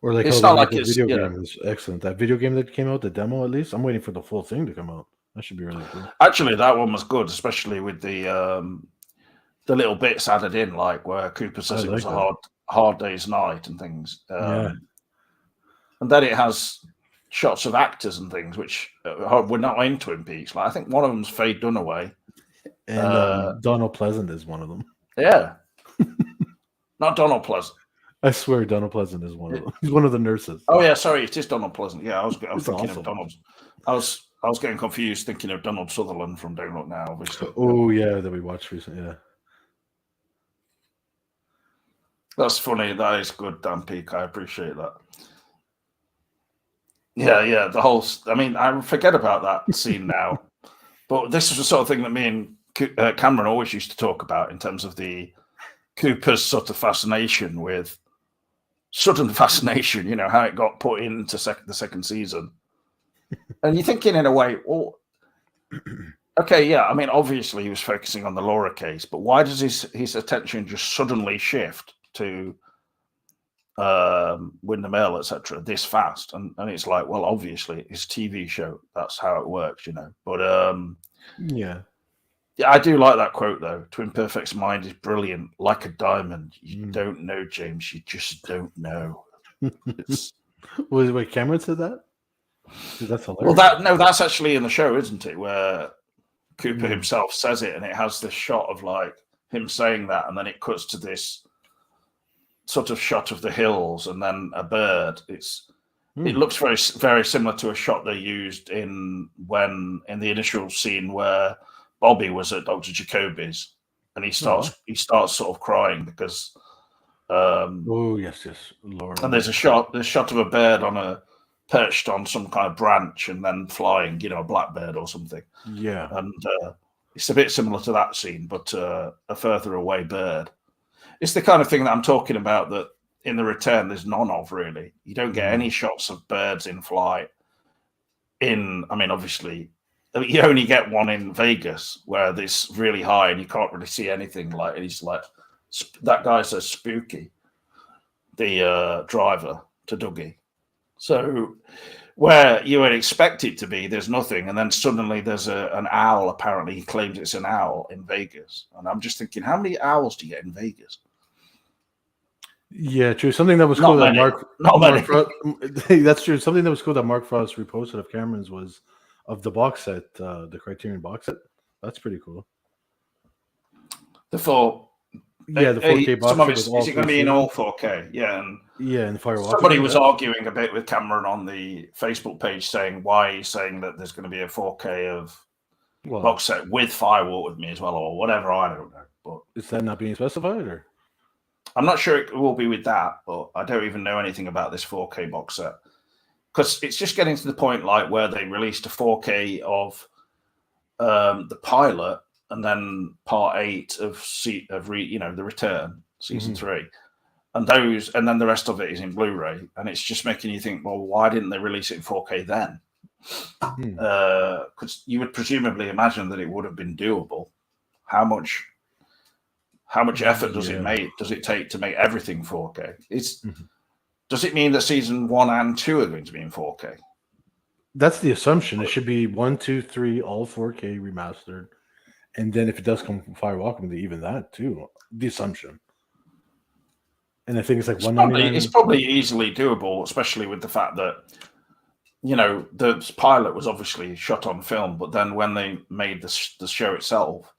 Or like it's not like the video game is excellent. That video game that came out, the demo at least. I'm waiting for the full thing to come out. That should be really cool. Actually, that one was good, especially with the little bits added in, like where Cooper says it was a hard day's night and things. And then it has shots of actors and things which were not in Twin Peaks. Like I think one of them's Faye Dunaway. And Donald Pleasant is one of them. Yeah. Not Donald Pleasant. I swear Donald Pleasant is one of them. He's one of the nurses. Oh yeah, sorry, it is Donald Pleasant. Yeah, I was thinking of Donald. I was getting confused thinking of Donald Sutherland from Don't Look Now, obviously. Oh yeah, that we watched recently, yeah. That's funny. That is good, Dan Peake. I appreciate that. Yeah. The whole. I mean, I forget about that scene now, but this is the sort of thing that me and Cameron always used to talk about in terms of the Cooper's sort of fascination with sudden fascination. How it got put into the second season, and you're thinking in a way, well, okay, yeah. I mean, obviously he was focusing on the Laura case, but why does his attention just suddenly shift to Wyndham Earl, etc. this fast? And it's like, well, obviously it's TV show. That's how it works, But yeah, I do like that quote though. Twin Perfect's mind is brilliant, like a diamond. You don't know, James. You just don't know. Wait, Cameron said that? That's hilarious. Well, that's actually in the show, isn't it? Where Cooper himself says it, and it has this shot of like him saying that, and then it cuts to this sort of shot of the hills and then a bird. It looks very, very similar to a shot they used in the initial scene where Bobby was at Dr. Jacoby's, and he starts sort of crying because. Oh yes, Laura. And there's a shot of a bird perched on some kind of branch and then flying, a blackbird or something. Yeah, and it's a bit similar to that scene, but a further away bird. It's the kind of thing that I'm talking about that in The Return there's none of, really. You don't get any shots of birds in flight. Obviously, you only get one in Vegas where it's really high and you can't really see anything. Like, he's like, that guy's so spooky, the driver to Dougie. So where you would expect it to be, there's nothing, and then suddenly there's an owl. Apparently, he claims it's an owl in Vegas, and I'm just thinking, how many owls do you get in Vegas? Yeah, true. Something that was Not cool many. That's true. Something that was cool that Mark Frost reposted of Cameron's was of the box set, the Criterion box set. That's pretty cool. The 4K box set. Is it going to be in all 4K? Yeah, and Firewalk. Somebody was arguing a bit with Cameron on the Facebook page, saying why he's saying that there's going to be a 4K of box set with Firewalk with Me as well, or whatever. I don't know, but is that not being specified, or? I'm not sure it will be with that, but I don't even know anything about this 4K box set because it's just getting to the point like where they released a 4K of the pilot and then part 8 of The Return season 3, and then the rest of it is in Blu-ray, and it's just making you think, well, why didn't they release it in 4K then? Because you would presumably imagine that it would have been doable. How much effort does it take to make everything 4K? Does it mean that season 1 and 2 are going to be in 4K? That's the assumption. It should be 1, 2, 3, all 4K remastered, and then if it does come from Firewalk with Me, even that too. The assumption. And I think it's like $199. It's probably easily doable, especially with the fact that the pilot was obviously shot on film, but then when they made the show itself,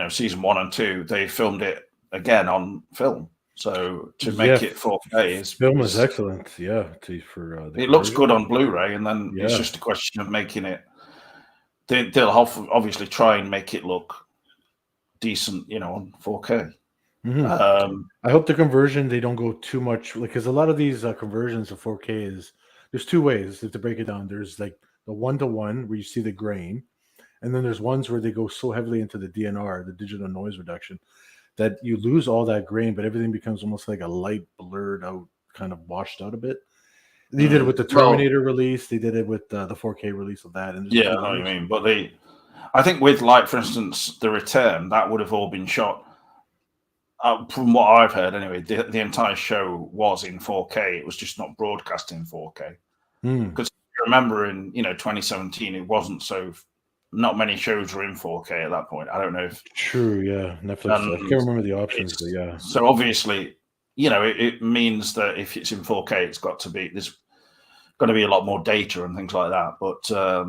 season 1 and 2, they filmed it again on film. So to make it 4K film is excellent. Yeah, it looks good on Blu-ray, and then it's just a question of making it. They'll obviously try and make it look decent, on 4K. I hope the conversion, they don't go too much, because a lot of these conversions of 4K there's two ways to break it down. There's like the 1-to-1 where you see the grain, and then there's ones where they go so heavily into the DNR, the digital noise reduction, that you lose all that grain, but everything becomes almost like a light blurred out, kind of washed out a bit. They did it with the Terminator release. They did it with the 4K release of that. And I know what you mean. But I think with, like, for instance, The Return, that would have all been shot. From what I've heard, anyway, the entire show was in 4K. It was just not broadcast in 4K. Because you remember in 2017, it wasn't so. Not many shows were in 4K at that point. I don't know if true. Yeah, Netflix. I can't remember the options, but yeah. So obviously, it means that if it's in 4K, it's got to be there's going to be a lot more data and things like that. But I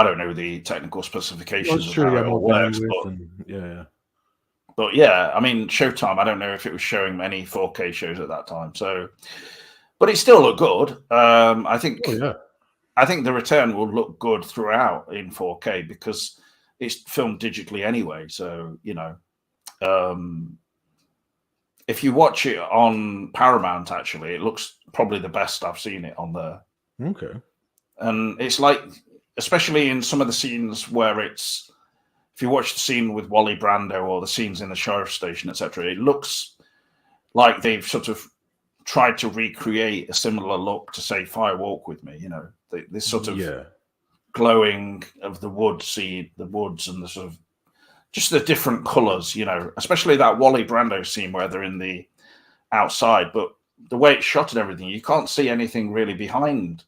don't know the technical specifications of how it all works. But yeah, I mean, Showtime, I don't know if it was showing many 4K shows at that time. So, but it still looked good. I think The Return will look good throughout in 4K because it's filmed digitally anyway. So, if you watch it on Paramount, actually, it looks probably the best I've seen it on there. Okay. And it's like, especially in some of the scenes where if you watch the scene with Wally Brando or the scenes in the sheriff's station, etc., it looks like they've sort of tried to recreate a similar look to, say, Firewalk with Me. This sort of glowing of the woods and the sort of just the different colors, especially that Wally Brando scene where they're in the outside, but the way it's shot and everything, you can't see anything really behind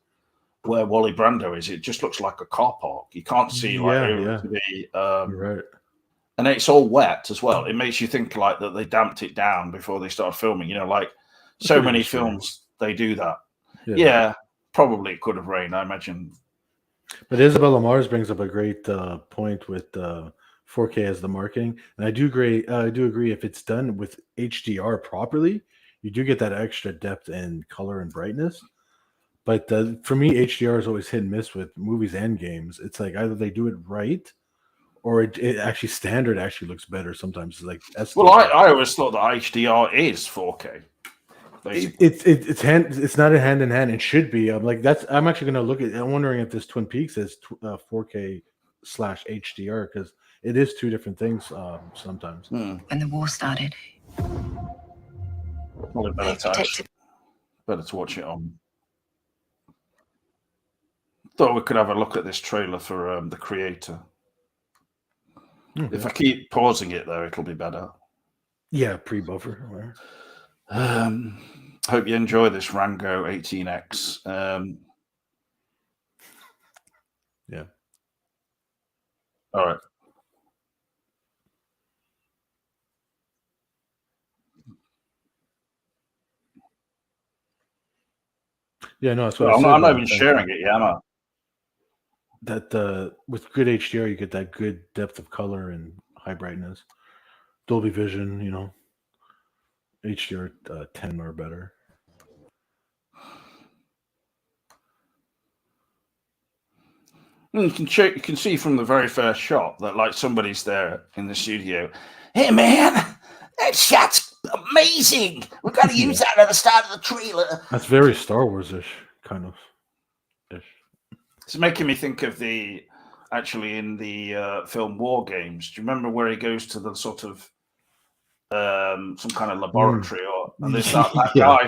where Wally Brando is. It just looks like a car park. You can't see right. And it's all wet as well. It makes you think like that they damped it down before they started filming. Like so many films they do that. Yeah, probably could have rained, I imagine. But Isabella Mars brings up a great point with 4K as the marketing, and I do agree. If it's done with HDR properly, you do get that extra depth and color and brightness. But for me, HDR is always hit and miss with movies and games. It's like either they do it right, or it actually standard actually looks better sometimes. It's like Well, I always thought that HDR is 4K. Basically, it's not a hand in hand. It should be. I'm actually going to look at. I'm wondering if this Twin Peaks is 4K / HDR because it is two different things sometimes. When the war started, probably better to watch it on. Thought we could have a look at this trailer for The Creator. Okay. If I keep pausing it, though, it'll be better. Yeah, pre-buffer. Hope you enjoy this Rango 18X. Yeah. All right. Yeah, no, that's what I'm not even sharing it, yeah, am I? That with good HDR, you get that good depth of color and high brightness. Dolby Vision, HDR 10 or better. You can see from the very first shot that like somebody's there in the studio. Hey man, that shot's amazing. We've got to use that at the start of the trailer. That's very Star Wars-ish, kind of. It's making me think of in the film War Games. Do you remember where he goes to the sort of some kind of laboratory and there's that guy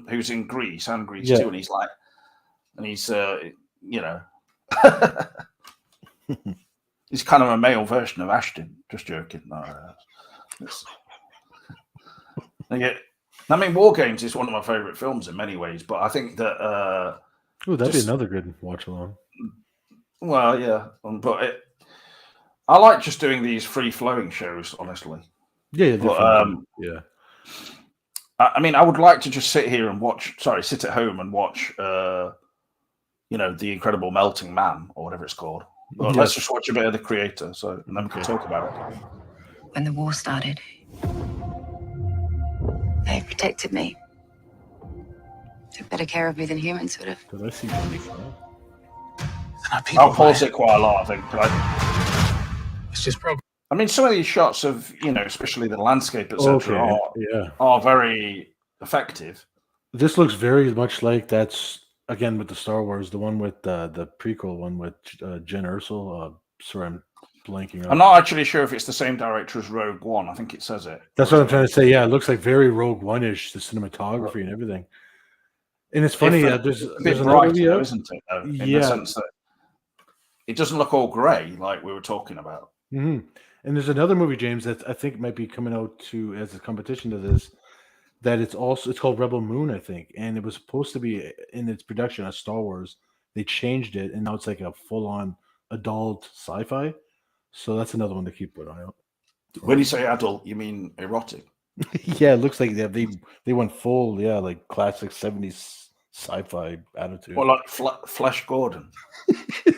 who's in Greece and Greece too, and he's like, he's he's kind of a male version of Ashton. Just joking. War Games is one of my favorite films in many ways, but I think that that'd be another good watch along. Well, yeah, but I like just doing these free flowing shows, honestly. Yeah, but, yeah. I would like to just sit here and sit at home and watch, The Incredible Melting Man or whatever it's called. But let's just watch a bit of The Creator, and then we can talk about it. When the war started, they protected me. Took better care of me than humans would have. Did I see Johnny? I'll pause it quite a lot, I think. It's just probably. Some of these shots of, especially the landscape, etc., are very effective. This looks very much like that's again with the Star Wars, the one with the prequel one with Jen Erso. Sorry, I'm blanking out. I'm not actually sure if it's the same director as Rogue One. I think it says it. That's what I'm trying to say. Yeah, it looks like very Rogue One-ish, the cinematography and everything. And it's funny, there's a bit bright, isn't it? Though, in the sense that it doesn't look all grey like we were talking about. Mm-hmm. And there's another movie, James, that I think might be coming out as a competition to this. That it's called Rebel Moon, I think, and it was supposed to be in its production as Star Wars. They changed it, and now it's like a full-on adult sci-fi. So that's another one to keep an eye out. When you say adult, you mean erotic? Yeah, it looks like they went full, like classic 70s sci-fi attitude. Well, like Flash Gordon.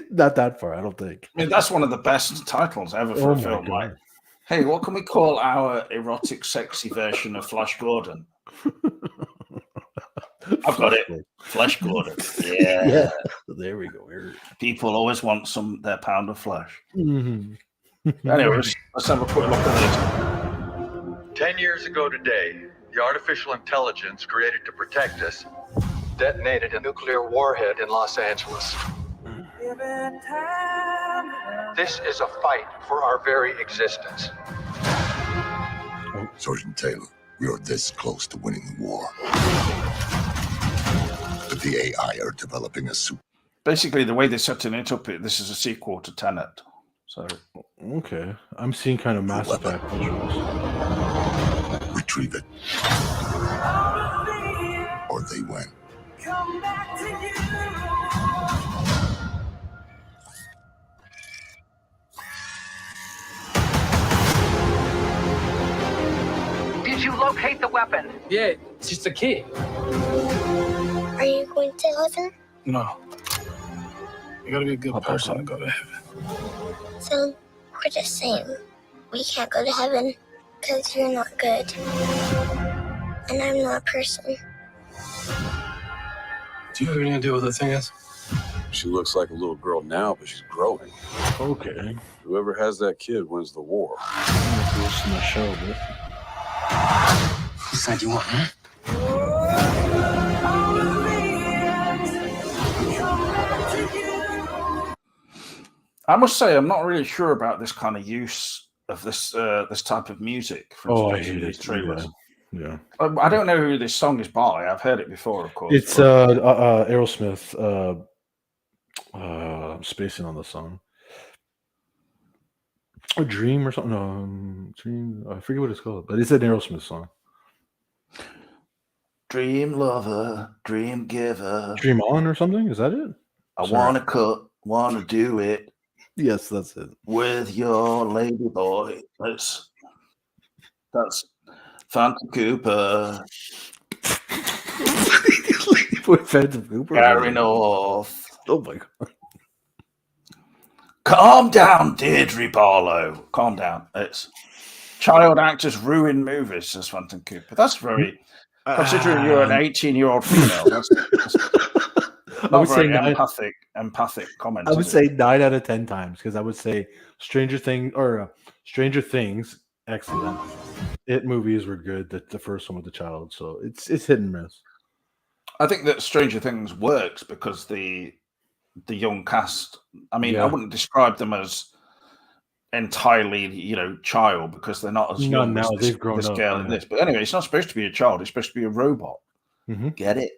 Not that far, I don't think. That's one of the best titles ever for a film. Like, hey, what can we call our erotic, sexy version of Flash Gordon? I've got it. Flash Gordon. Yeah. There we go. People always want their pound of flesh. Mm-hmm. Anyways, let's have a quick look at this. 10 years ago today, the artificial intelligence created to protect us detonated a nuclear warhead in Los Angeles. This is a fight for our very existence. Sergeant Taylor, we are this close to winning the war. But the AI are developing a super. Basically, the way they're setting it up, this is a sequel to Tenet. So, okay, I'm seeing kind of Mass Effect visuals. Retrieve it, or they win. Come back to you. Did you locate the weapon? Yeah, it's just a kid. Are you going to heaven? No. You gotta be a good person to go to heaven. So, we're the same. We can't go to heaven because you're not good. and I'm not a person. Do you have any idea what the thing is? She looks like a little girl now, but she's growing. Okay. Whoever has that kid wins the war. Ghost in the Shell, but Whose side do you want, huh? I must say, I'm not really sure about this kind of use of this this type of music. For I instance, in hate these it. trailers. Yeah. I don't know who this song is by. I've heard it before, of course. It's Aerosmith. I'm spacing on the song. A Dream or something. No, Dream. I forget what it's called, but it's an Aerosmith song. Dream lover, dream giver. Dream On or something. Is that it? I Sorry. want to cut, want to do it Yes, that's it. with your lady boy. That's Phantom Cooper. Phantom Cooper. Gary North. Oh my god. Calm down, Deirdre Barlow. Calm down. It's child actors ruin movies, says Phantom Cooper. That's very, considering you're an 18-year-old female, that's not very empathic comment. I would say 9 out of 10 times, because I would say Stranger Things, excellent. It movies were good. The first one with the child, so it's hit and miss. I think that Stranger Things works because the young cast. I mean, I wouldn't describe them as entirely, child, because they're not as young now. as They've grown this up. girl and this. But anyway, it's not supposed to be a child. It's supposed to be a robot. Mm-hmm. Get it?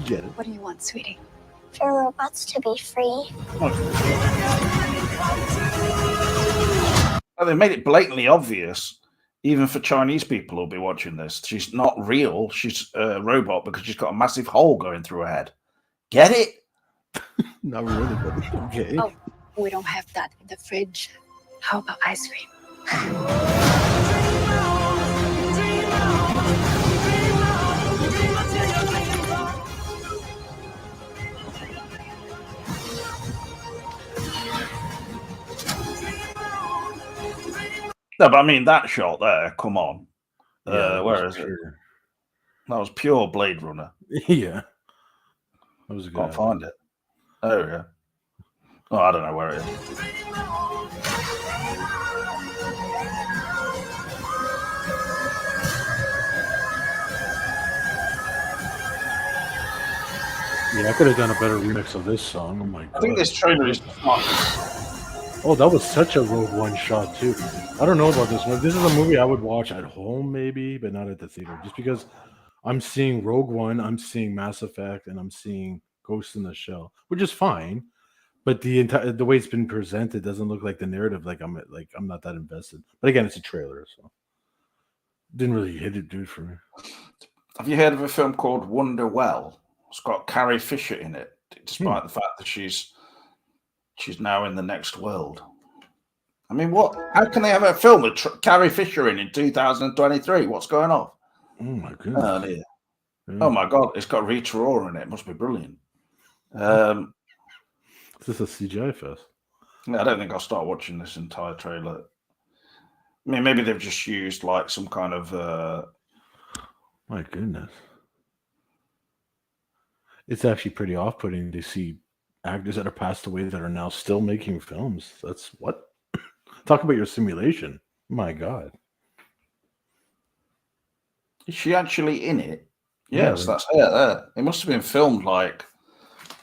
Get it? What do you want, sweetie? For robots to be free. Well, they made it blatantly obvious, even for Chinese people who'll be watching this. She's not real. She's a robot because she's got a massive hole going through her head. Get it? Not really, but okay. Oh, we don't have that in the fridge. How about ice cream? No, but I mean, that shot there, come on. Yeah, where is it? That was pure Blade Runner. Yeah. That was a good. Can't find it. Oh, yeah. Oh, I don't know where it is. Yeah, I could have done a better remix of this song. Oh my god. I think this trailer is not. Oh, that was such a Rogue One shot too. I don't know about this one. This is a movie I would watch at home maybe, but not at the theater. Just because I'm seeing Rogue One, I'm seeing Mass Effect, and I'm seeing Ghost in the Shell, which is fine. But the way it's been presented doesn't look like the narrative. I'm not that invested. But again, it's a trailer, so didn't really hit it, dude, for me. Have you heard of a film called Wonder Well? It's got Carrie Fisher in it, despite the fact that she's now in the next world. I mean, what? How can they have a film with Carrie Fisher in 2023? What's going on? Oh my goodness! Oh, dear. Yeah. Oh my god! It's got Rita Ora in it. It must be brilliant. Is this a CGI fest? I don't think I'll start watching this entire trailer. I mean, maybe they've just used like some kind of. My goodness. It's actually pretty off-putting to see actors that are passed away that are now still making films. That's what? Talk about your simulation. My God. Is she actually in it? Yeah, Yes, that's her there. It must have been filmed like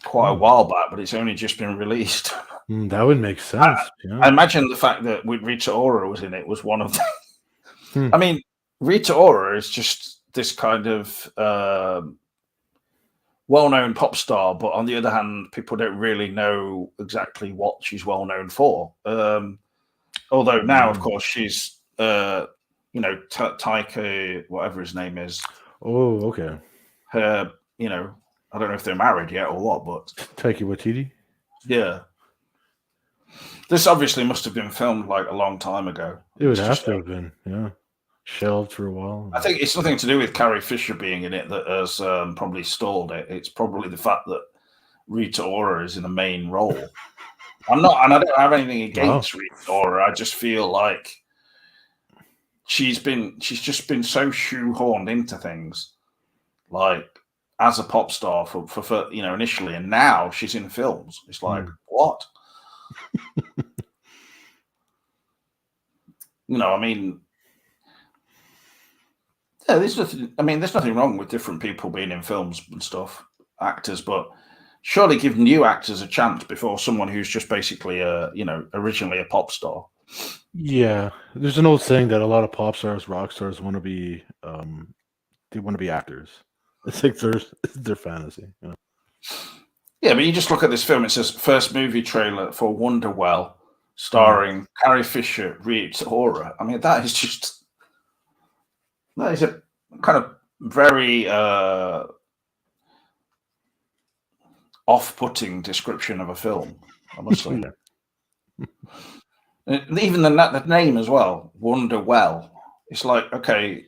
quite a while back, but it's only just been released. That would make sense. I imagine the fact that Rita Ora was in it was one of the... I mean, Rita Ora is just this kind of well-known pop star, but on the other hand, people don't really know exactly what she's well-known for. Although now, of course, she's, Taika, whatever his name is. Oh, okay. Her, I don't know if they're married yet or what, but... Taika Waititi? Yeah. This obviously must have been filmed like a long time ago. It would have to have been, yeah. Shelved for a while. I think it's nothing to do with Carrie Fisher being in it that has probably stalled it. It's probably the fact that Rita Ora is in the main role. I don't have anything against Rita Ora. I just feel like she's just been so shoehorned into things, like as a pop star for initially, and now she's in films. It's like what? I mean, yeah, there's nothing wrong with different people being in films and stuff, actors, but surely give new actors a chance before someone who's just basically originally a pop star. Yeah, there's an old saying that a lot of pop stars, rock stars want to be, they want to be actors. It's like their fantasy. Yeah, but you just look at this film. It says first movie trailer for Wonderwell, starring Carrie Fisher, Rita Ora. I mean, that is a kind of very off-putting description of a film, I must say. And even the name as well, Wonderwell. It's like, okay,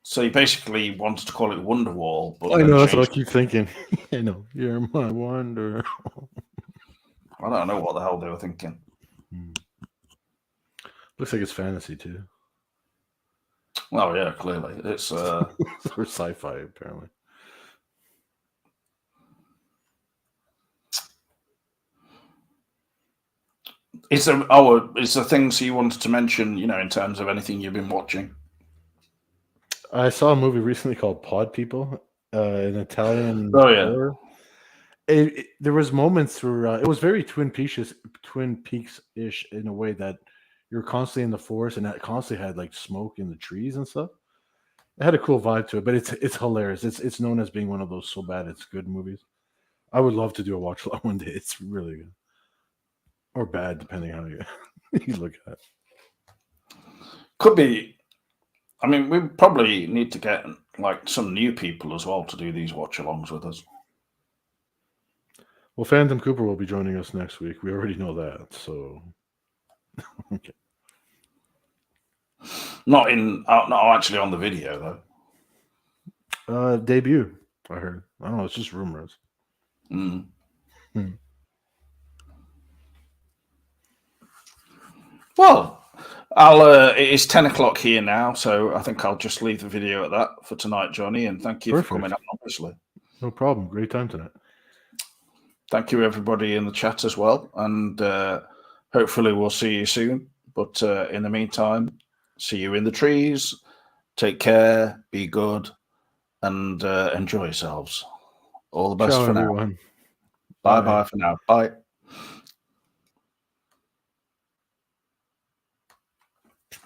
so you basically wanted to call it Wonderwall, but I know, that's what I keep thinking. I know, you're my wonder. I don't know what the hell they were thinking. Looks like it's fantasy too. Oh yeah, clearly it's or sci-fi apparently. Is there things you wanted to mention, in terms of anything you've been watching? I saw a movie recently called Pod People, an Italian horror. There was moments where it was very Twin Peaks-ish in a way that you're constantly in the forest and that constantly had like smoke in the trees and stuff. It had a cool vibe to it, but it's hilarious. It's known as being one of those so bad it's good movies. I would love to do a watch along one day. It's really good. Or bad, depending how you look at it. Could be. I mean, we probably need to get like some new people as well to do these watch-alongs with us. Well, Phantom Cooper will be joining us next week. We already know that, so okay. Not actually on the video though. Debut, I heard. I don't know. It's just rumors. Well, it is 10 o'clock here now, so I think I'll just leave the video at that for tonight, Johnny, and thank you for coming up, obviously. No problem. Great time tonight. Thank you, everybody in the chat as well, and hopefully we'll see you soon. But in the meantime, see you in the trees. Take care, be good, and enjoy yourselves. All the best for now. Everyone. Bye-bye for now. Bye.